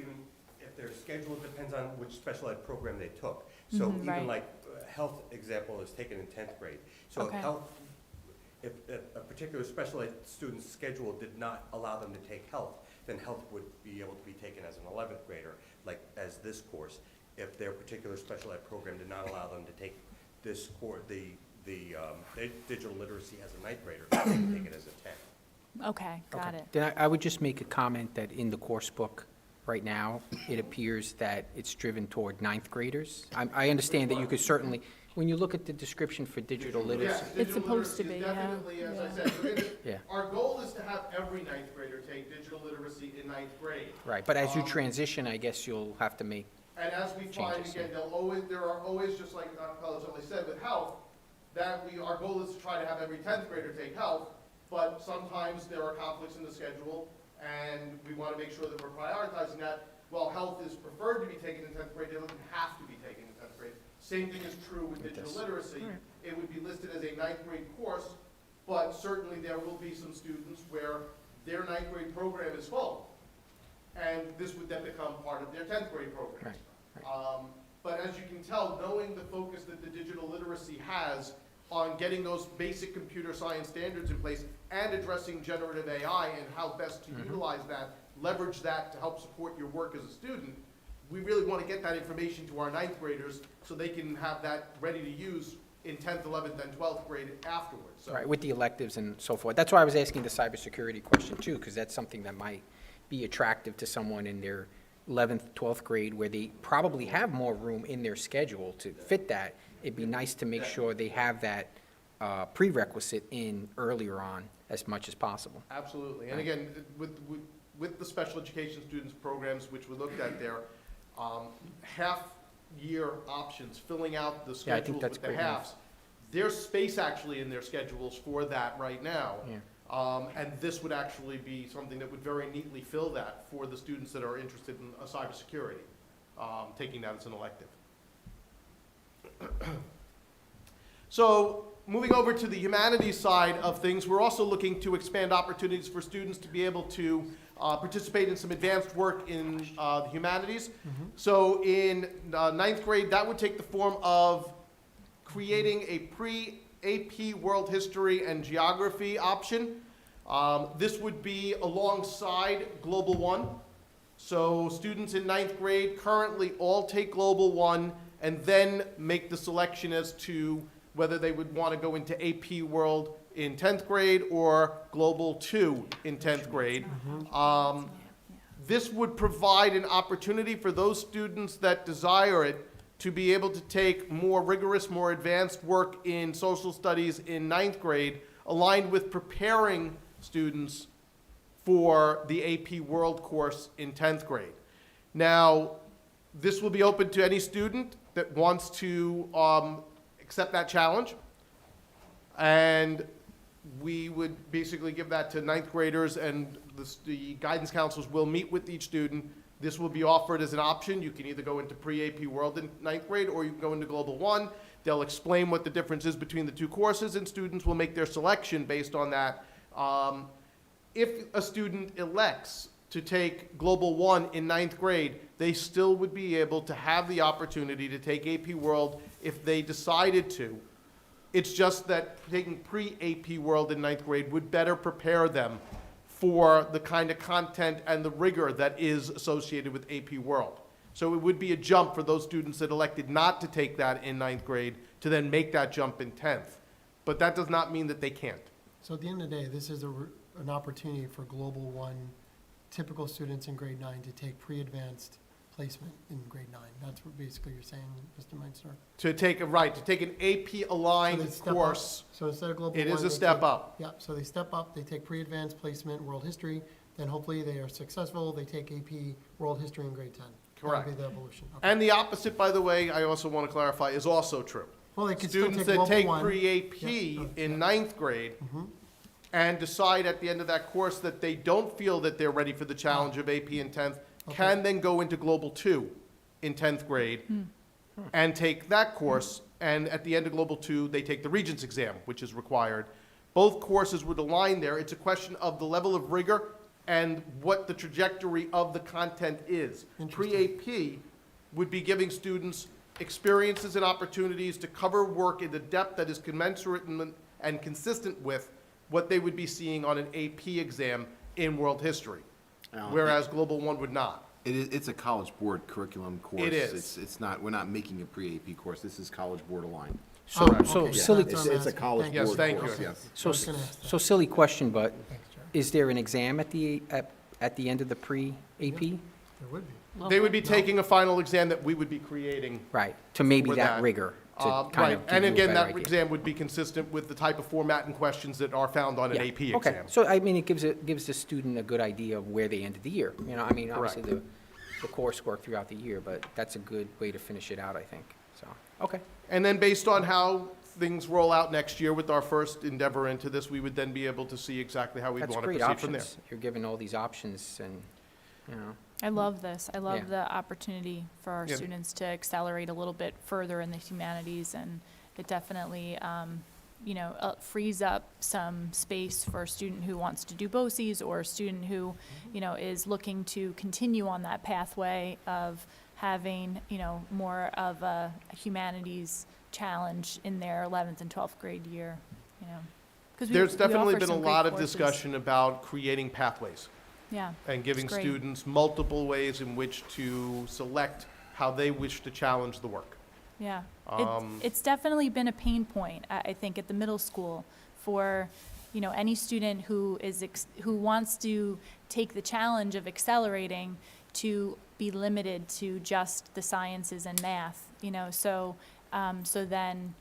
if their schedule depends on which special ed program they took. So Mhm, right. even like, health example is taken in 10th grade. So Okay. if a particular special ed student's schedule did not allow them to take health, then health would be able to be taken as an 11th grader, like as this course. If their particular special ed program did not allow them to take this course, the digital literacy as a 9th grader, they can take it as a 10. Okay, got Okay. it. Then I would just make a comment that in the course book right now, it appears that it's driven toward ninth graders. I understand that you could certainly, when you look at the description for digital literacy. Yes, It's digital supposed to literacy be, is yeah. definitely, as I Yeah. said, we're gonna- Yeah. our goal is to have every 9th grader take digital literacy in 9th grade. Right, but as you transition, I guess you'll have to make, And as we find, Changes, again, there are always, just like Dr. Pellicelli said, with health, that our goal is to try to have every 10th grader take health, but sometimes there are conflicts in the schedule, and we want to make sure that we're prioritizing that. While health is preferred to be taken in 10th grade, it doesn't have to be taken in 10th grade. Same thing is true with digital literacy. It would be listed as a 9th grade course, but certainly there will be some students where their 9th grade program is full. And this would then become part of their 10th grade program. Right, But as you can tell, knowing the focus that the digital literacy has on getting those basic computer science standards in place and addressing generative AI and how best to utilize that, leverage that to help support your work as a student, we really want to get that information to our 9th graders so they can have that ready to use in 10th, 11th, and 12th grade afterwards. So- right, with the electives and so forth. That's why I was asking the cybersecurity question too, because that's something that might be attractive to someone in their 11th, 12th grade, where they probably have more room in their schedule to fit that. It'd be nice to make sure they have that prerequisite in earlier on as much as possible. Absolutely. And again, with the special education students programs, which we looked at there, half-year options, filling out the Yeah, I think schedules that's with the great enough. halves. There's space actually in their schedules for that right now. Yeah. And this would actually be something that would very neatly fill that for the students that are interested in cybersecurity, taking that as an elective. So, moving over to the humanities side of things, we're also looking to expand opportunities for students to be able to participate in some advanced work in the humanities. So in ninth grade, that would take the form of creating a pre-AP World History and Geography option. This would be alongside Global One. So students in ninth grade currently all take Global One and then make the selection as to whether they would want to go into AP World in 10th grade or Global 2 in 10th grade. This would provide an opportunity for those students that desire it to be able to take more rigorous, more advanced work in social studies in 9th grade, aligned with preparing students for the AP World course in 10th grade. Now, this will be open to any student that wants to accept that challenge. And we would basically give that to 9th graders, and the guidance counselors will meet with each student. This will be offered as an option. You can either go into pre-AP World in 9th grade, or you can go into Global One. They'll explain what the difference is between the two courses, and students will make their selection based on that. If a student elects to take Global One in 9th grade, they still would be able to have the opportunity to take AP World if they decided to. It's just that taking pre-AP World in 9th grade would better prepare them for the kind of content and the rigor that is associated with AP World. So it would be a jump for those students that elected not to take that in 9th grade to then make that jump in 10th. But that does not mean that they can't. So at the end of the day, this is an opportunity for Global One typical students in grade 9 to take pre-advanced placement in grade 9. That's what basically you're saying, Mr. Meister? To take an AP aligned So they step up. course. So instead of Global It One, is a they step take- up. Yeah, so they step up, they take pre-advanced placement, world history, then hopefully they are successful, they take AP world history in grade 10. Correct. That would be the evolution. Okay. And the opposite, by the way, I also want to clarify, is also true. Well, they could still Students take that Global take One. pre-AP Yeah. in 9th grade and decide at the end of that course that they don't feel that they're ready for the challenge of AP in 10th, can then go into Global 2 in 10th grade and take that course. And at the end of Global 2, they take the Regents exam, which is required. Both courses would align there. It's a question of the level of rigor and what the trajectory of the content is. Pre-AP would be giving students experiences and opportunities to cover work in the depth that is commensurate and consistent with what they would be seeing on an AP exam in world history, whereas Global One would not. It's a College Board curriculum course. It is. It's not, we're not making a pre-AP course. This is College Board aligned. So, Oh, so okay. silly, That's what It's I'm a asking. College Thank Yes, Board thank course, you. yes. so, I was gonna ask that. so silly question, but Thanks, Jerry. is there an exam at the end of the pre-AP? There would be. They would be taking a final exam that we would be creating. Right, to maybe For that that. rigor, to kind Right, of and give you a again, better that idea. exam would be consistent with the type of format and questions that are found on an Yeah, AP okay. exam. So, I mean, it gives the student a good idea of where they ended the year. You know, I mean, obviously, Correct. the coursework throughout the year, but that's a good way to finish it out, I think, so, okay. And then based on how things roll out next year with our first endeavor into this, we would then be able to see exactly how we'd That's want to great proceed from there. options. You're given all these options and, you know, I love this. I Yeah. love the opportunity for our Yeah. students to accelerate a little bit further in the humanities, and it definitely, frees up some space for a student who wants to do BOCES or a student who, is looking to continue on that pathway of having, more of a humanities challenge in their 11th and 12th grade year, 'Cause we- There's we definitely offer been a some great lot of courses. discussion about creating pathways Yeah. and giving It's great. students multiple ways in which to select how they wish to challenge the work. Yeah, Um, it's definitely been a pain point, I think, at the middle school for, any student who who wants to take the challenge of accelerating to be limited to just the sciences and math, so then,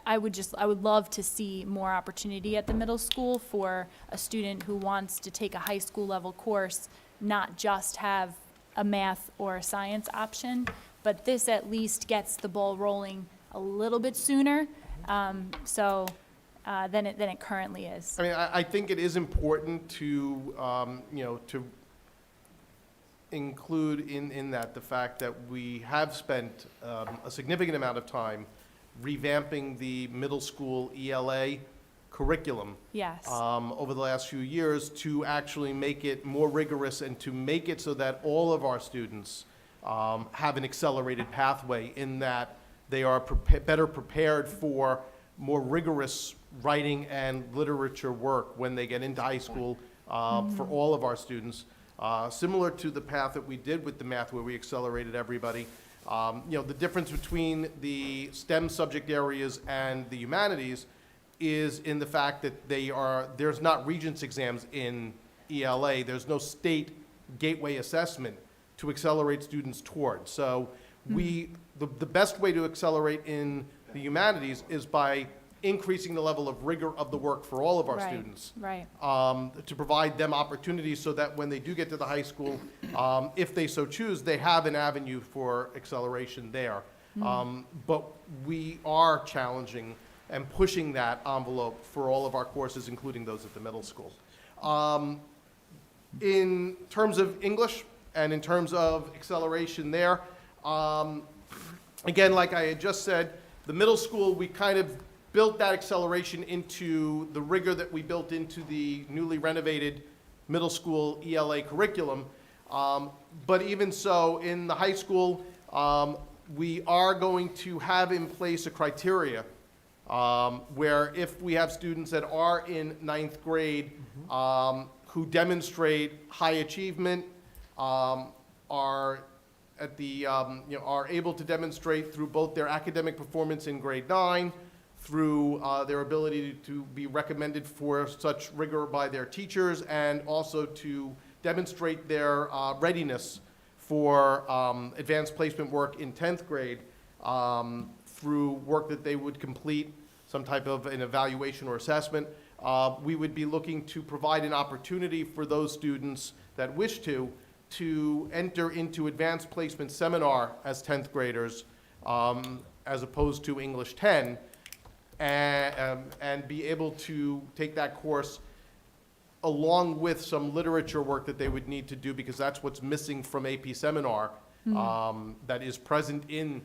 I would love to see more opportunity at the middle school for a student who wants to take a high school level course, not just have a math or a science option, but this at least gets the ball rolling a little bit sooner, than it currently is. I mean, I think it is important to, to include in that the fact that we have spent a significant amount of time revamping the middle school ELA curriculum Yes. over the last few years to actually make it more rigorous and to make it so that all of our students have an accelerated pathway in that they are better prepared for more rigorous writing and literature work when they get into high school for all of our students. Similar to the path that we did with the math where we accelerated everybody. The difference between the STEM subject areas and the humanities is in the fact that there's not Regents exams in ELA. There's no state gateway assessment to accelerate students towards. So the best way to accelerate in the humanities is by increasing the level of rigor of the work for all of our Right, students. right. To provide them opportunities so that when they do get to the high school, if they so choose, they have an avenue for acceleration there. But we are challenging and pushing that envelope for all of our courses, including those at the middle school. In terms of English and in terms of acceleration there, again, like I had just said, the middle school, we kind of built that acceleration into the rigor that we built into the newly renovated middle school ELA curriculum. But even so, in the high school, we are going to have in place a criteria where if we have students that are in ninth grade who demonstrate high achievement, are at the, are able to demonstrate through both their academic performance in grade 9, through their ability to be recommended for such rigor by their teachers, and also to demonstrate their readiness for advanced placement work in 10th grade through work that they would complete, some type of an evaluation or assessment. We would be looking to provide an opportunity for those students that wish to enter into advanced placement seminar as 10th graders as opposed to English 10, and be able to take that course along with some literature work that they would need to do, because that's what's missing from AP Seminar that is present in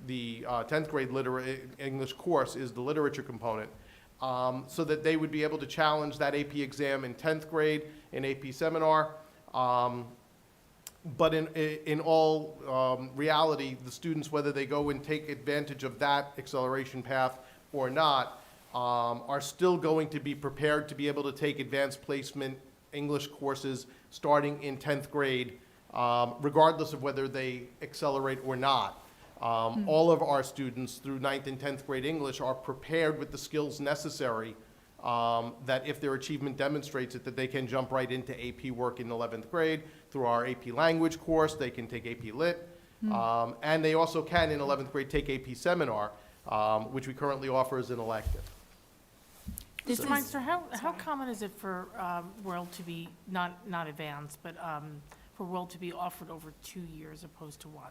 the 10th grade English course is the literature component, so that they would be able to challenge that AP exam in 10th grade in AP Seminar. But in all reality, the students, whether they go and take advantage of that acceleration path or not, are still going to be prepared to be able to take advanced placement English courses starting in 10th grade, regardless of whether they accelerate or not. All of our students through 9th and 10th grade English are prepared with the skills necessary that if their achievement demonstrates it, that they can jump right into AP work in 11th grade. Through our AP language course, they can take AP Lit. And they also can, in 11th grade, take AP Seminar, which we currently offer as an elective. This Mr. is, Meister, how common is it for World to be, not advanced, but for World to be offered over 2 years opposed to 1?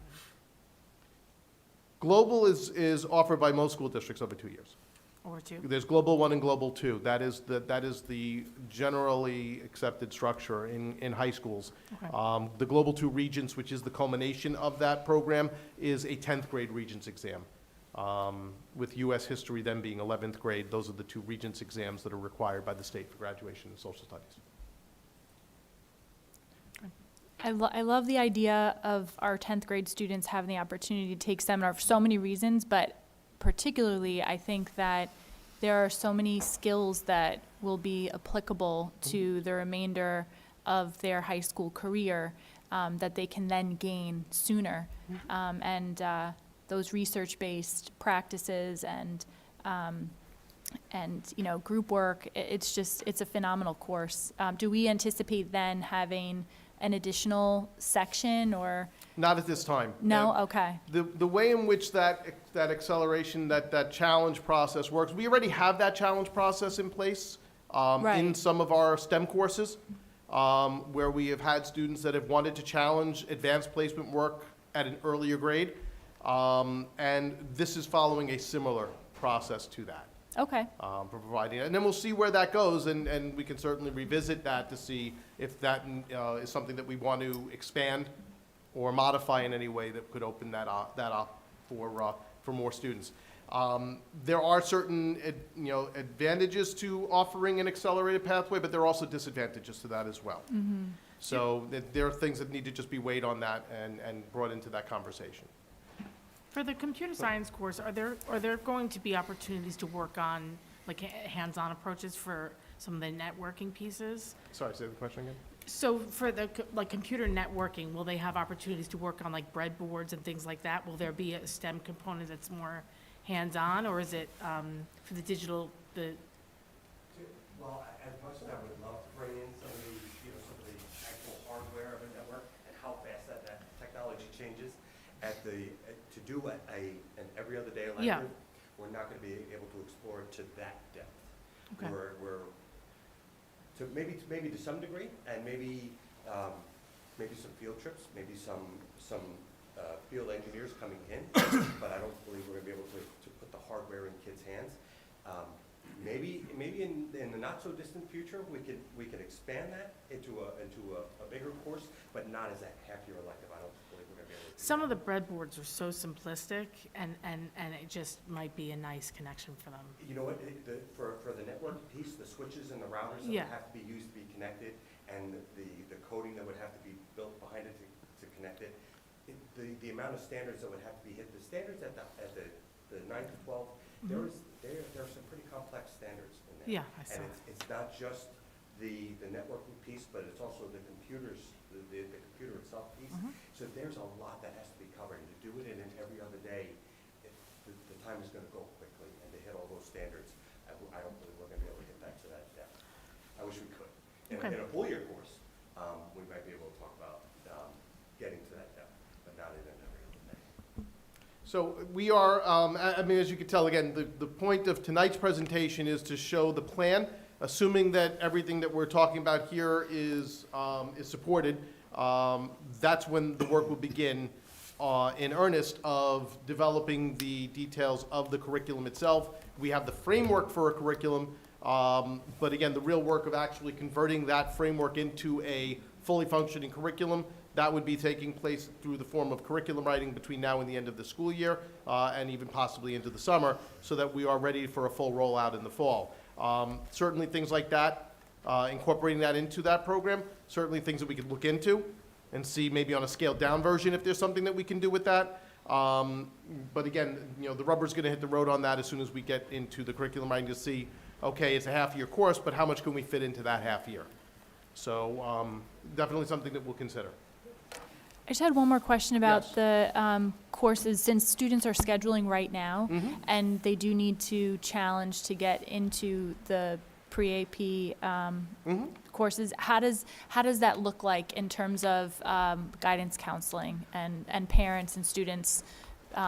Global is offered by most school districts over 2 years. Over 2? There's Global 1 and Global 2. That is the generally accepted structure in high schools. Okay. The Global 2 Regents, which is the culmination of that program, is a 10th grade Regents exam. With U.S. history then being 11th grade, those are the 2 Regents exams that are required by the state for graduation in social studies. I love the idea of our 10th grade students having the opportunity to take seminar for so many reasons, but particularly I think that there are so many skills that will be applicable to the remainder of their high school career that they can then gain sooner. Those research-based practices and group work, it's a phenomenal course. Do we anticipate then having an additional section or, Not at this time. no? Okay, The way in which that acceleration, that challenge process works, we already have that challenge process in place in Right. some of our STEM courses, where we have had students that have wanted to challenge advanced placement work at an earlier grade. And this is following a similar process to that, okay, for providing it. And then we'll see where that goes, and we can certainly revisit that to see if that is something that we want to expand or modify in any way that could open that up for more students. There are certain, advantages to offering an accelerated pathway, but there are also disadvantages to that as well. So there are things that need to just be weighed on that and brought into that conversation. For the computer science course, are there going to be opportunities to work on, like, hands-on approaches for some of the networking pieces? Sorry, say the question again? So for the, like, computer networking, will they have opportunities to work on, like, breadboards and things like that? Will there be a STEM component that's more hands-on, or is it, for the digital, Well, as much as I would love to bring in some of the, some of the actual hardware of a network and how fast that technology changes, to do an every other day Yeah. elective, we're not gonna be able to explore it to that depth. Okay. We're, maybe to some degree, and maybe some field trips, maybe some field engineers coming in, but I don't believe we're gonna be able to put the hardware in kids' hands. Maybe in the not so distant future, we could expand that into a bigger course, but not as a half-year elective. I don't believe we're gonna be able to do some that. of the breadboards are so simplistic, and it just might be a nice connection for them. You know what, for the network piece, the switches and the routers that Yeah. would have to be used to be connected, and the coding that would have to be built behind it to connect it, the amount of standards that would have to be hit, the standards at the 9 to 12, there are some pretty complex standards in there. Yeah, I saw. And it's not just the networking piece, but it's also the computers, the computer itself piece. So there's a lot that has to be covered, and to do it in an every other day, the time is gonna go quickly, and to hit all those standards, I don't believe we're gonna be able to hit that to that depth. I wish we could. Okay. In a full year course, we might be able to talk about getting to that depth, but not in an every other day. So we are, I mean, as you can tell, again, the point of tonight's presentation is to show the plan, assuming that everything that we're talking about here is supported. That's when the work will begin in earnest of developing the details of the curriculum itself. We have the framework for a curriculum, but again, the real work of actually converting that framework into a fully functioning curriculum, that would be taking place through the form of curriculum writing between now and the end of the school year, and even possibly into the summer, so that we are ready for a full rollout in the fall. Certainly things like that, incorporating that into that program, certainly things that we could look into and see maybe on a scaled down version if there's something that we can do with that. But again, the rubber's gonna hit the road on that as soon as we get into the curriculum writing to see, okay, it's a half-year course, but how much can we fit into that half year? So definitely something that we'll consider. I just had one more question about Yes. the courses, since students are scheduling right now, and they do need to challenge to get into the pre-AP courses, how does that look like in terms of guidance counseling and parents and students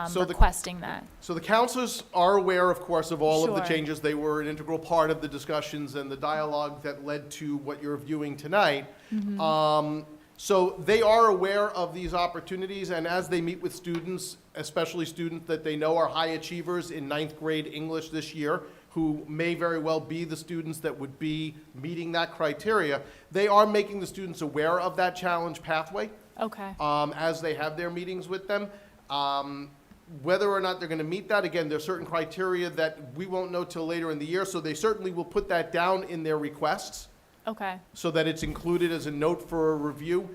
So the- requesting that? So the counselors are aware, of course, of all of the Sure. changes. They were an integral part of the discussions and the dialogue that led to what you're viewing tonight. So they are aware of these opportunities, and as they meet with students, especially students that they know are high achievers in 9th grade English this year, who may very well be the students that would be meeting that criteria, they are making the students aware of that challenge pathway Okay, as they have their meetings with them. Whether or not they're going to meet that, again, there's certain criteria that we won't know till later in the year, so they certainly will put that down in their requests okay, so that it's included as a note for a review.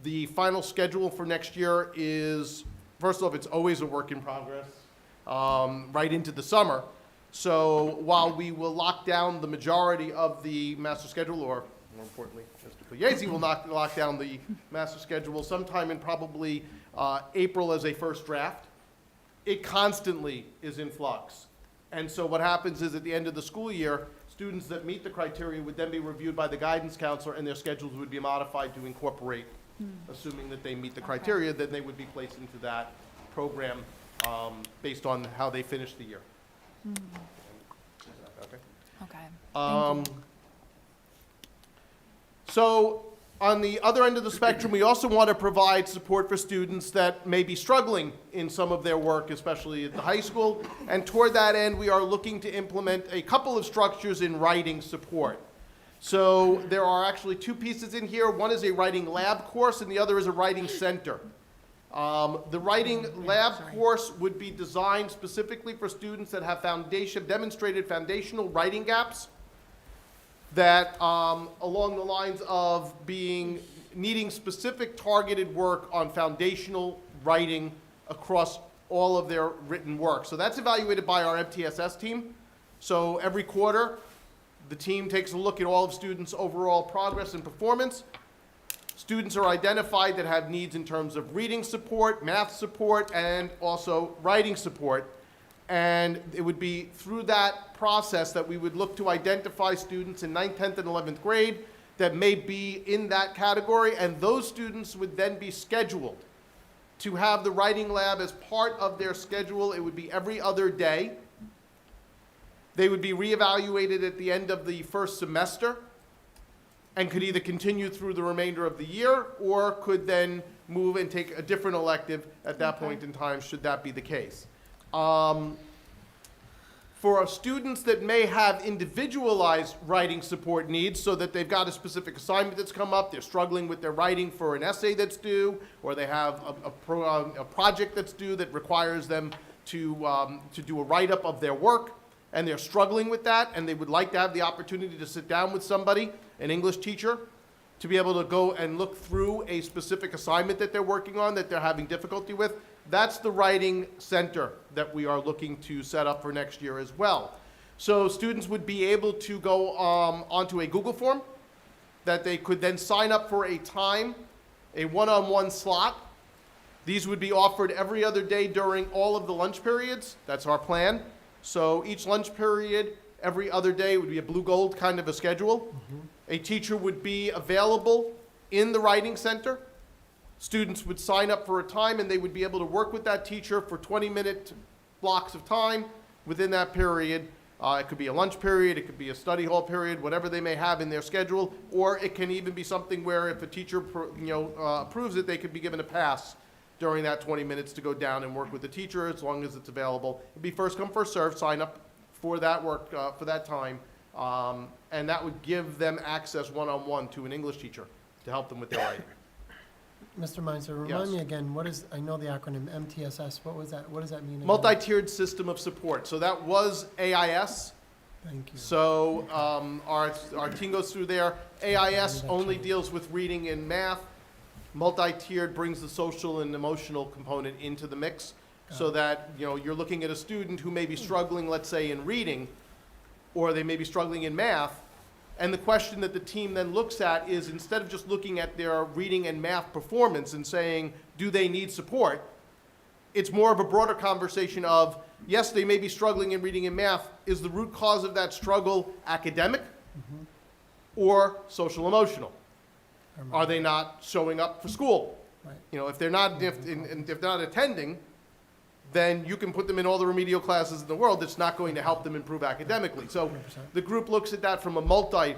The final schedule for next year is, first off, it's always a work in progress, right into the summer. So while we will lock down the majority of the master schedule, or more importantly, Mr. Pugliese will lock down the master schedule sometime in probably April as a first draft, it constantly is in flux. And so what happens is at the end of the school year, Students that meet the criteria would then be reviewed by the guidance counselor, and their schedules would be modified to incorporate, assuming that they meet the criteria, then they would be placed into that program based on how they finish the year. Okay. Okay. So on the other end of the spectrum, we also want to provide support for students that may be struggling in some of their work, especially at the high school. And toward that end, we are looking to implement a couple of structures in writing support. So there are actually two pieces in here. One is a writing lab course, and the other is a writing center. The writing lab course would be designed specifically for students that have demonstrated foundational writing gaps that along the lines of needing specific targeted work on foundational writing across all of their written work. So that's evaluated by our MTSS team. So every quarter, the team takes a look at all of students' overall progress and performance. Students are identified that have needs in terms of reading support, math support, and also writing support. And it would be through that process that we would look to identify students in 9th, 10th, and 11th grade that may be in that category, and those students would then be scheduled to have the writing lab as part of their schedule. It would be every other day. They would be reevaluated at the end of the first semester and could either continue through the remainder of the year or could then move and take a different elective at that point in time, should that be the case. For our students that may have individualized writing support needs, so that they've got a specific assignment that's come up, they're struggling with their writing for an essay that's due, or they have a project that's due that requires them to do a write-up of their work, and they're struggling with that, and they would like to have the opportunity to sit down with somebody, an English teacher, to be able to go and look through a specific assignment that they're working on that they're having difficulty with. That's the writing center that we are looking to set up for next year as well. So students would be able to go onto a Google form that they could then sign up for a time, a one-on-one slot. These would be offered every other day during all of the lunch periods. That's our plan. So each lunch period, every other day, would be a blue-gold kind of a schedule. A teacher would be available in the writing center. Students would sign up for a time, and they would be able to work with that teacher for 20-minute blocks of time within that period. It could be a lunch period, it could be a study hall period, whatever they may have in their schedule, or it can even be something where if a teacher approves it, they could be given a pass during that 20 minutes to go down and work with the teacher as long as it's available. It'd be first come, first served, sign up for that work, for that time, and that would give them access one-on-one to an English teacher to help them with their writing. Mr. Meinzer, remind me again, I know the acronym MTSS, what does that mean again? Multi-tiered system of support. So that was AIS. Thank you. So our team goes through there. AIS only deals with reading and math. Multi-tiered brings the social and emotional component into the mix, so that you're looking at a student who may be struggling, let's say, in reading, or they may be struggling in math. And the question that the team then looks at is, instead of just looking at their reading and math performance and saying, do they need support? It's more of a broader conversation of, yes, they may be struggling in reading and math. Is the root cause of that struggle academic or social emotional? Are they not showing up for school? Right. If they're not attending, then you can put them in all the remedial classes in the world. It's not going to help them improve academically. So 100%. the group looks at that from a multi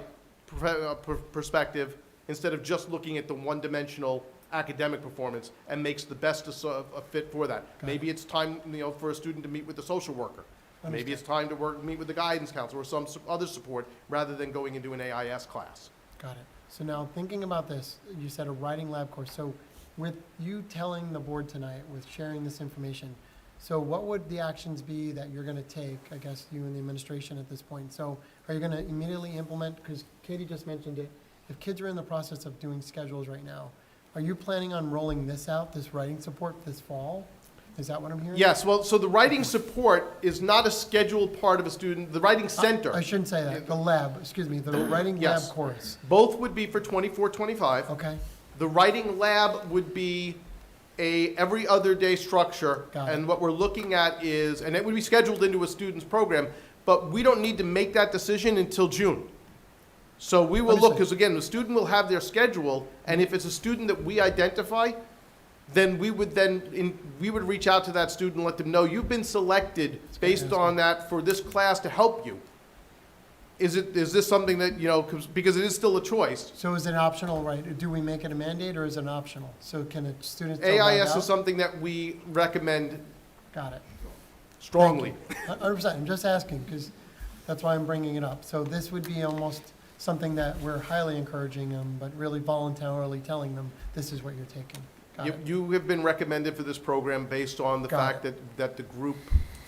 perspective instead of just looking at the one-dimensional academic performance, and makes the best a fit for that. Maybe it's time for a student to meet with the social worker. Maybe it's time to meet with the guidance counselor or some other support rather than going into an AIS class. Got it. So now, thinking about this, you said a writing lab course. So with you telling the board tonight, with sharing this information, so what would the actions be that you're going to take, I guess you and the administration at this point? So are you going to immediately implement, because Katie just mentioned it, if kids are in the process of doing schedules right now, are you planning on rolling this out, this writing support, this fall? Is that what I'm hearing? Yes, well, so the writing support is not a scheduled part of a student, the writing center. I shouldn't say that. The lab, excuse me, the writing Yes. lab course. Both would be for 24-25. Okay, The writing lab would be a every other day structure. Got it. And what we're looking at is, and it would be scheduled into a student's program, but we don't need to make that decision until June. So we will look, because again, the student will have their schedule, and if it's a student that we identify, then we would reach out to that student and let them know, you've been selected based on that for this class to help you. Is this something that, you know, because it is still a choice. So is it optional, right? Do we make it a mandate or is it optional? So can a student still opt AIS out? is something that we recommend Got it. strongly. 100%, I'm just asking, because that's why I'm bringing it up. So this would be almost something that we're highly encouraging them, but really voluntarily telling them, this is what you're taking. Got it. You have been recommended for this program based on the Got fact that the group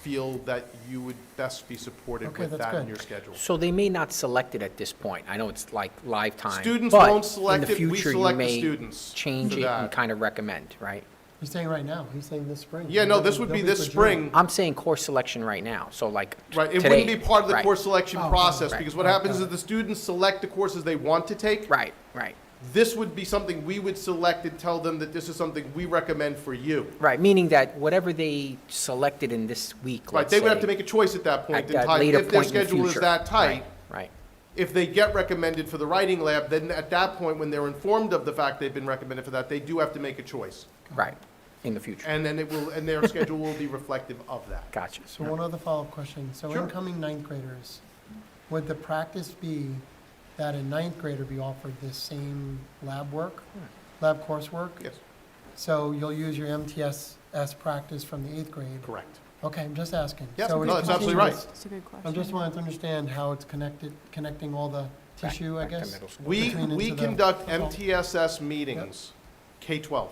feel that you would best be supported Okay, with that's that in good. your schedule. So they may not select it at this point. I know it's like live time. Students but won't select in the it, we future, you select the may students change for it that. and kind of recommend, right? He's saying right now, he's saying this spring. Yeah, no, this would be this They'll for June. spring. I'm saying course selection right now, so like Right, it today. wouldn't be part of the Right. course selection Oh, process, right. because what Right, happens got is it. the students select the courses they want to take. Right. This would be something we would select and tell them that this is something we recommend for you. Right, meaning that whatever they selected in this week, Right, let's they would have say, to make a choice at that at point in that time, later if their point in the schedule is future. that tight. Right. If they get recommended for the writing lab, then at that point, when they're informed of the fact they've been recommended for that, they do have to make a choice. Right, in the future. And then their schedule will be reflective of that. Gotcha. So one other follow-up question. So Sure. incoming ninth graders, would the practice be that a ninth grader be offered this same lab coursework? Yes, So you'll use your MTSS practice from the eighth grade? correct. Okay, I'm just asking. Yep, So no, it that's absolutely right. continues- It's a good question. I just wanted to understand how it's connecting all the tissue, I Back to guess? middle school. We Between into the- conduct MTSS meetings, K-12.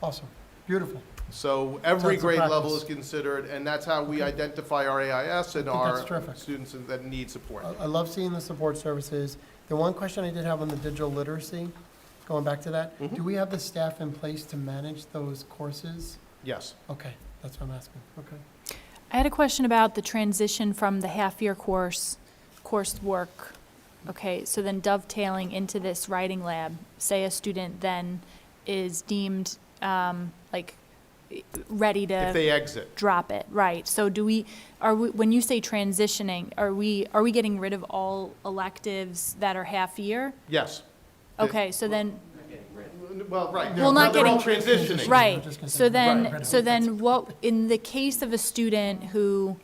Awesome, beautiful. So every That's the grade level practice. is considered, and that's how we identify our AIS and I think our that's terrific. students that need support. I love seeing the support services. The one question I did have on the digital literacy, going back to that, Mhm. do we have the staff in place to manage those courses? Yes. Okay, that's what I'm asking, okay. I had a question about the transition from the half-year coursework. Okay, so then dovetailing into this writing lab, say a student then is deemed, ready to. If they exit. Drop it, right. So when you say transitioning, are we getting rid of all electives that are half-year? Yes. Okay, so then, Well, right. Well, not They're all getting- transitioning. right, just gonna so say- then, Right. so then what, in the case of a student who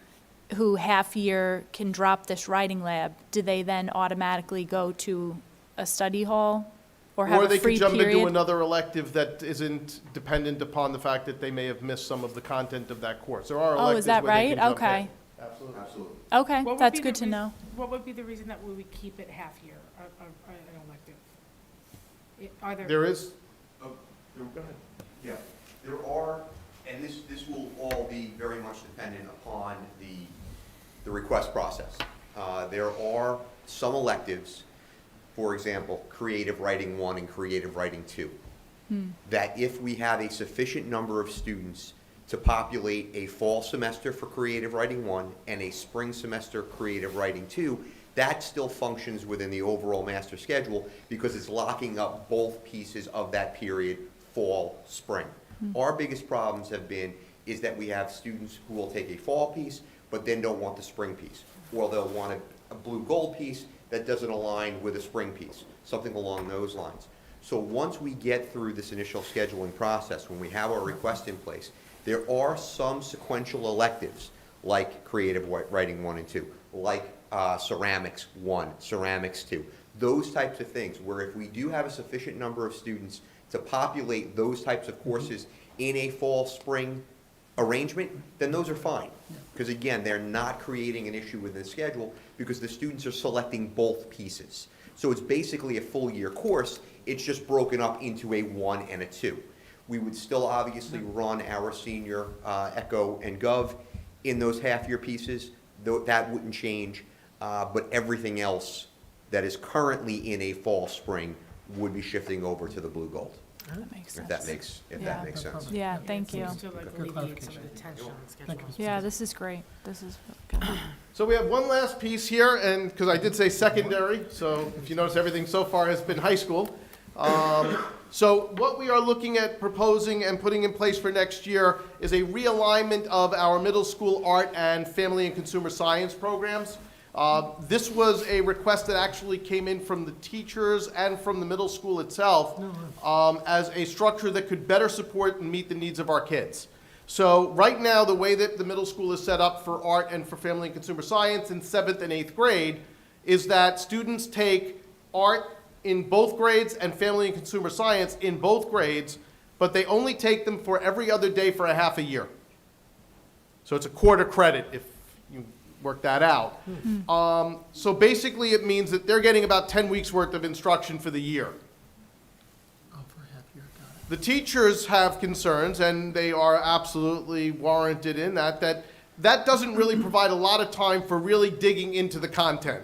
half-year can drop this writing lab, do they then automatically go to a study hall? Or have Or a they could free jump into period? another elective that isn't dependent upon the fact that they may have missed some of the content of that course. There are Oh, electives is that where they right? can jump in. Okay. Absolutely. Okay, What would that's be good the to reas- know. What would be the reason that we would keep it half-year, an elective? Are there? There is, Go ahead. Yeah, there are, and this will all be very much dependent upon the request process. There are some electives, for example, Creative Writing 1 and Creative Writing 2, that if we have a sufficient number of students to populate a fall semester for Creative Writing 1 and a spring semester Creative Writing 2, that still functions within the overall master schedule because it's locking up both pieces of that period, fall, spring. Our biggest problems have been is that we have students who will take a fall piece but then don't want the spring piece, or they'll want a blue-gold piece that doesn't align with a spring piece, something along those lines. So once we get through this initial scheduling process, when we have our request in place, there are some sequential electives, like Creative Writing 1 and 2, like Ceramics 1, Ceramics 2, those types of things, where if we do have a sufficient number of students to populate those types of courses in a fall-spring arrangement, then those are fine. Because again, they're not creating an issue with the schedule because the students are selecting both pieces. So it's basically a full-year course, it's just broken up into a 1 and a 2. We would still obviously run our senior Echo and Gov in those half-year pieces, though that wouldn't change, but everything else that is currently in a fall-spring would be shifting over to the blue-gold, That makes if that sense. makes sense. Yeah, thank you. Seems to like Good alleviate some of clarification. the tension on the Thank schedule. you. Yeah, this is great. This is good. so we have one last piece here, and, because I did say secondary, so if you notice, everything so far has been high school. So what we are looking at proposing and putting in place for next year is a realignment of our middle school art and family and consumer science programs. This was a request that actually came in from the teachers and from the middle school itself as a structure that could better support and meet the needs of our kids. So right now, the way that the middle school is set up for art and for family and consumer science in 7th and 8th grade is that students take art in both grades and family and consumer science in both grades, but they only take them for every other day for a half a year. So it's a quarter credit if you work that out. So basically it means that they're getting about 10 weeks worth of instruction for the year. Oh, for a half year, got it. The teachers have concerns, and they are absolutely warranted in that doesn't really provide a lot of time for really digging into the content.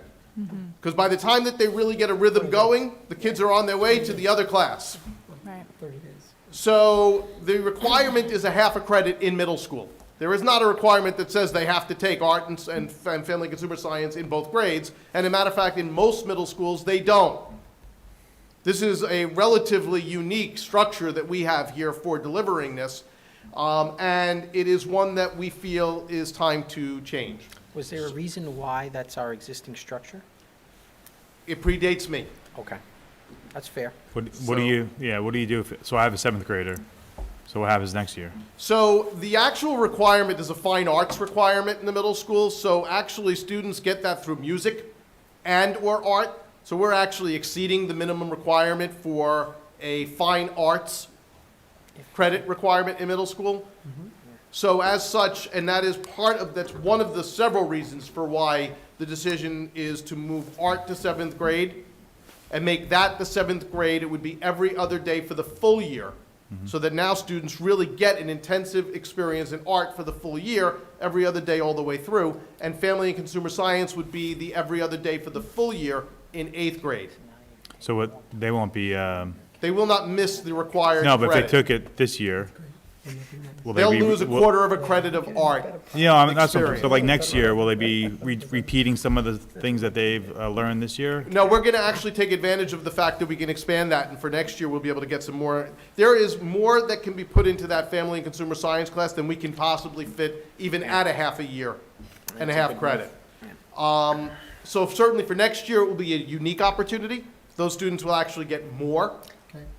Because by the time that they really get a rhythm going, the kids are on their way to the other class. Right. 30 days. So the requirement is a half a credit in middle school. There is not a requirement that says they have to take art and family and consumer science in both grades. And as a matter of fact, in most middle schools, they don't. This is a relatively unique structure that we have here for delivering this. And it is one that we feel is time to change. Was there a reason why that's our existing structure? It predates me. Okay, that's fair. What do you do if, so I have a 7th grader, so what happens next year? So the actual requirement is a fine arts requirement in the middle school. So actually students get that through music and or art. So we're actually exceeding the minimum requirement for a fine arts credit requirement in middle school. So as such, and that's one of the several reasons for why the decision is to move art to 7th grade and make that the 7th grade. It would be every other day for the full year. So that now students really get an intensive experience in art for the full year, every other day all the way through. And family and consumer science would be the every other day for the full year in 8th grade. So they won't be, They will not miss the required no, but if credit. they took it this year, will they They'll be? lose a quarter of a credit of art. Yeah, I mean, that's, experience. so like next year, will they be repeating some of the things that they've learned this year? No, we're going to actually take advantage of the fact that we can expand that, and for next year, we'll be able to get some more. There is more that can be put into that family and consumer science class than we can possibly fit even at a half a year and a half credit. So certainly for next year, it will be a unique opportunity. Those students will actually get more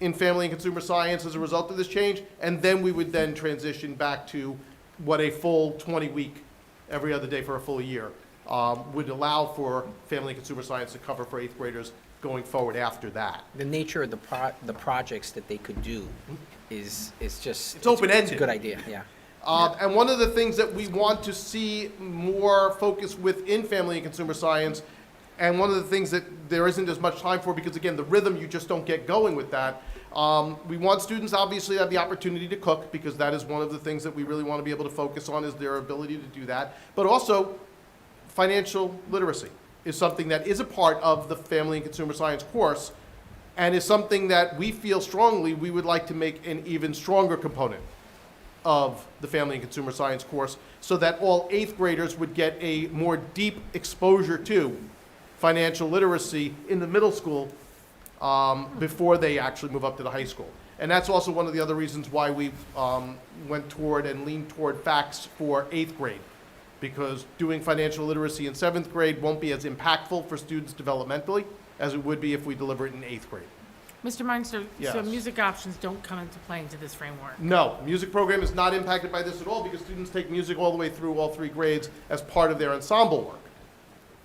in family and consumer science as a result of this change, and then we would then transition back to what a full 20-week, every other day for a full year, would allow for family and consumer science to cover for 8th graders going forward after that. The nature of the projects that they could do is just. It's open-ended. It's a good idea, yeah. And one of the things that we want to see more focus within family and consumer science, and one of the things that there isn't as much time for, because again, the rhythm, you just don't get going with that. We want students obviously to have the opportunity to cook, because that is one of the things that we really want to be able to focus on, is their ability to do that. But also, financial literacy is something that is a part of the family and consumer science course, and is something that we feel strongly we would like to make an even stronger component of the family and consumer science course, so that all 8th graders would get a more deep exposure to financial literacy in the middle school before they actually move up to the high school. And that's also one of the other reasons why we went toward and leaned toward facts for 8th grade, because doing financial literacy in 7th grade won't be as impactful for students developmentally as it would be if we deliver it in 8th grade. Mr. Meinster, so Yes. music options don't come into play into this framework? No, music program is not impacted by this at all, because students take music all the way through all 3 grades as part of their ensemble work.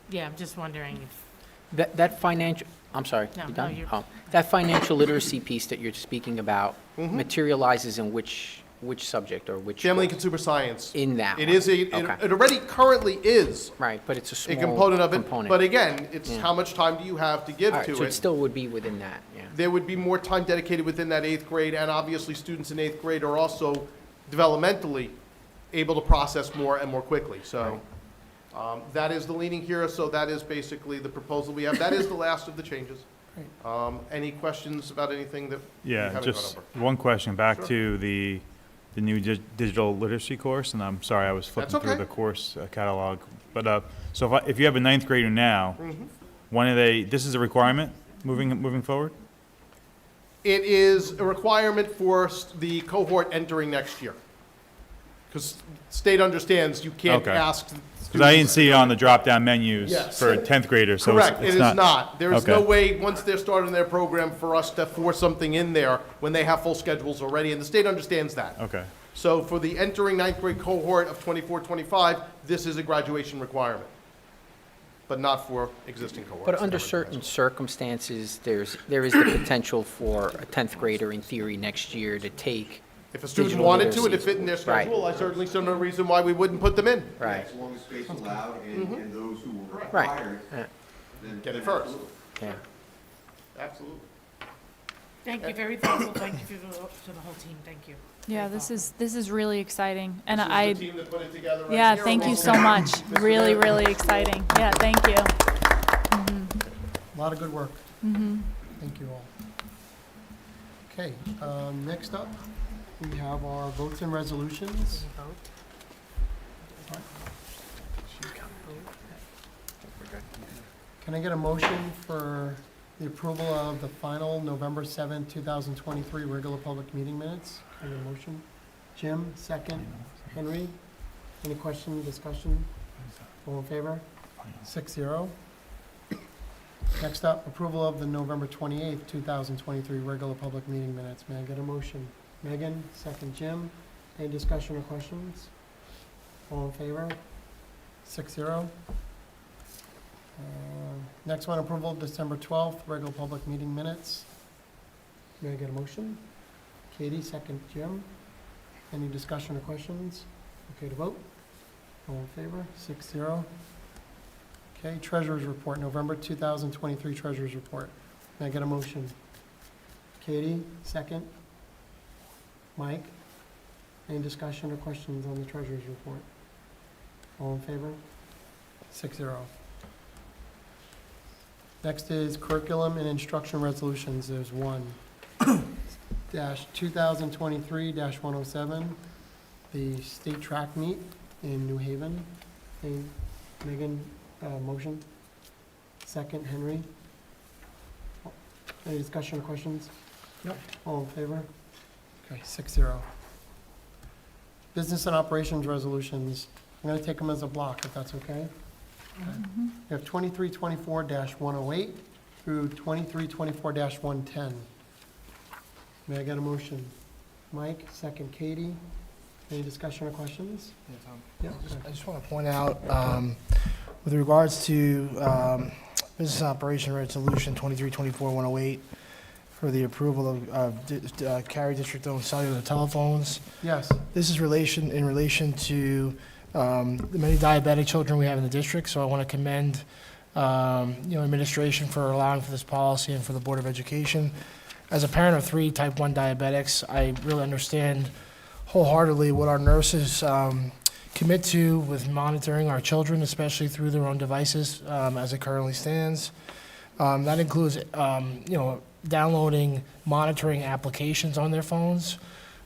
Yeah, I'm just wondering if, That financial, I'm sorry, No, you no, done? you're- Oh, that financial literacy piece that you're speaking about materializes in which subject or which? Family and course? consumer science. In that It one. is Okay. it already currently is Right, but it's a a small component of it, component. but again, it's Yeah. how much time do you have to give All right, to so it it? still would be within that, yeah. There would be more time dedicated within that 8th grade, and obviously students in 8th grade are also developmentally able to process more and more quickly. So that is the leaning here, so that is basically the proposal we have. That is the last of the changes. Any questions about anything that we Yeah, haven't just gone over? one question, back Sure. to the new digital literacy course, and I'm sorry, I was flipping That's through okay. the course catalog. But, so if you have a 9th grader now, Mm-hmm. when are this is a requirement moving forward? It is a requirement for the cohort entering next year. Because state understands you can't Okay. ask Because I didn't students- see it on the drop-down menus Yes. for a 10th grader, so Correct, it's it not. is not. There is no Okay. way, once they're starting their program, for us to force something in there when they have full schedules already, and the state understands that. Okay. So for the entering ninth grade cohort of 24-25, this is a graduation requirement, but not for existing cohorts. But under certain circumstances, there is the potential for a 10th grader, in theory, next year to take. If a student digital wanted to and it literacy. fit in their Right. schedule, I certainly see no reason why we wouldn't put them in. Right, As long as space allowed and those who were right. required, Yeah, then. Get it first. yeah. Absolutely. Thank you, very thoughtful, thank you to the whole team, thank you. Yeah, Very this is really exciting, and This is I, the team that put it together right yeah, here, thank you along so with much. Mr. Really, Mayor. really exciting. Yeah, thank you. A lot of good work. Thank you all. Okay, next up, we have our votes and resolutions. Can I get a motion for the approval of the final November 7th, 2023 regular public meeting minutes? Can I get a motion? Jim, second. Henry, any question, discussion? All in favor? 6-0. Next up, approval of the November 28th, 2023 regular public meeting minutes. May I get a motion? Megan, second. Jim, any discussion or questions? All in favor? 6-0. Next one, approval of December 12th, regular public meeting minutes. May I get a motion? Katie, second. Jim, any discussion or questions? Okay to vote? All in favor? 6-0. Okay, treasurer's report, November 2023 treasurer's report. May I get a motion? Katie, second. Mike, any discussion or questions on the treasurer's report? All in favor? 6-0. Next is curriculum and instruction resolutions. There's one. Dash 2023-107, the state track meet in New Haven. Any- Megan, motion? Second, Henry? Any discussion or questions? Nope. All in favor? Okay, 6-0. Business and operations resolutions. I'm gonna take them as a block, if that's okay. We have 2324-108 through 2324-110. May I get a motion? Mike, second. Katie, any discussion or questions? Yeah, okay. I just want to point out, with regards to Business Operation Resolution 2324-108 for the approval of Cary District-owned cellular telephones, Yes, this is in relation to the many diabetic children we have in the district, so I want to commend, administration for allowing for this policy and for the Board of Education. As a parent of 3 type 1 diabetics, I really understand wholeheartedly what our nurses commit to with monitoring our children, especially through their own devices, as it currently stands. That includes, downloading monitoring applications on their phones,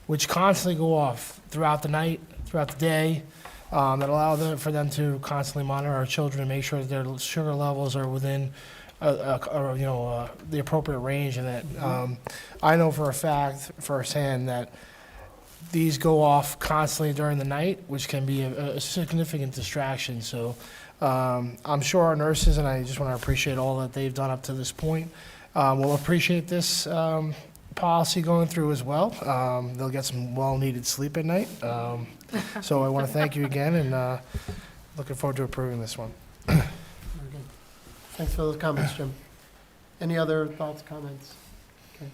which constantly go off throughout the night, throughout the day, that allow for them to constantly monitor our children and make sure that their sugar levels are within the appropriate range, and that I know for a fact, firsthand, that these go off constantly during the night, which can be a significant distraction. So I'm sure our nurses, and I just want to appreciate all that they've done up to this point, will appreciate this policy going through as well. They'll get some well-needed sleep at night. So I want to thank you again, and looking forward to approving this one. very good. Thanks for those comments, Jim. Any other thoughts, comments? Okay.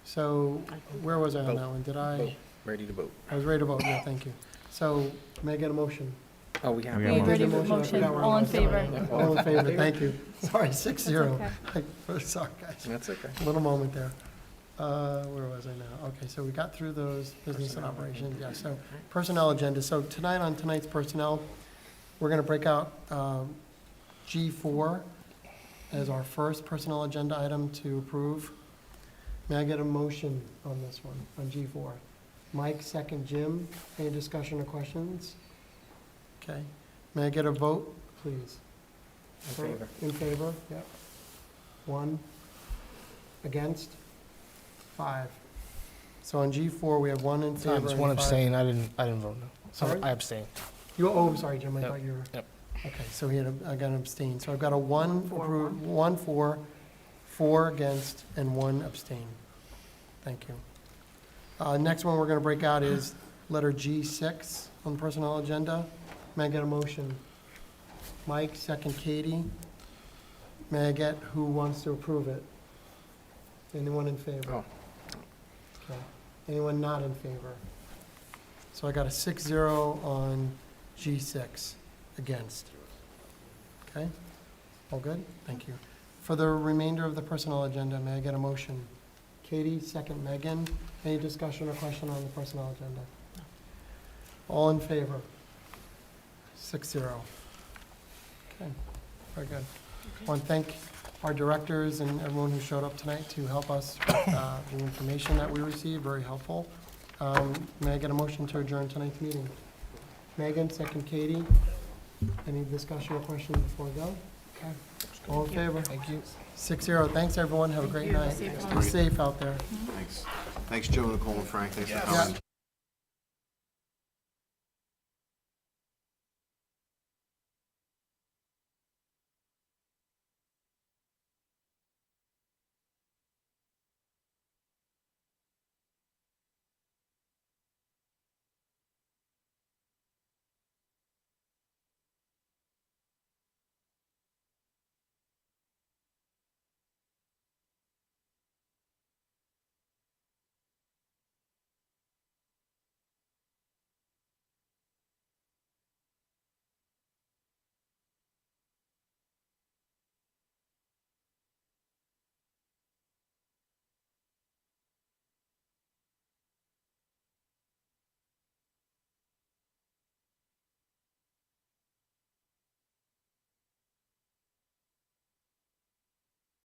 So, where was I on that one? Did I? Vote. Ready to vote. I was ready to vote, yeah, thank you. So, may I get a motion? Oh, we have. We We have have ready Motion, for I motion. forgot where I All in was. favor? All in favor, thank you. Sorry, 6-0. okay. Sorry, guys. That's okay. Little moment there. Where was I now? Okay, so we got through those business and operations, yeah, so personnel agenda. So tonight, on tonight's personnel, we're gonna break out G4 as our first personnel agenda item to approve. May I get a motion on this one, on G4? Mike, second. Jim, any discussion or questions? Okay, may I get a vote, please? In favor. In favor, yep. 1. Against? 5. So on G4, we have 1 in favor. Just and one 5 abstain, I didn't vote no. So Sorry? I abstained. I'm sorry, Jim, I Yep, thought you were. yep. Okay, so I got an abstain. So I've got a 1 4, approved, 1 for, 4 against, and 1 abstain. Thank you. Next one we're going to break out is letter G6 on the personnel agenda. May I get a motion? Mike, second Katie. May I get who wants to approve it? Anyone in favor? Oh. Okay. Anyone not in favor? So I got a 6-0 on G6 against. Okay? All good? Thank you. For the remainder of the personnel agenda, may I get a motion? Katie, second Megan. Any discussion or question on the personnel agenda? All in favor? 6-0. Okay, very good. I want to thank our directors and everyone who showed up tonight to help us with the information that we received, very helpful. May I get a motion to adjourn tonight's meeting? Megan, second Katie. Any discussion or questions before we go? Okay. All in favor? Thank you. 6-0. Thanks, everyone. Have a great night. Stay safe out there. Thanks. Thanks, Joe, Nicole, and Frank. Thanks for coming. Yeah.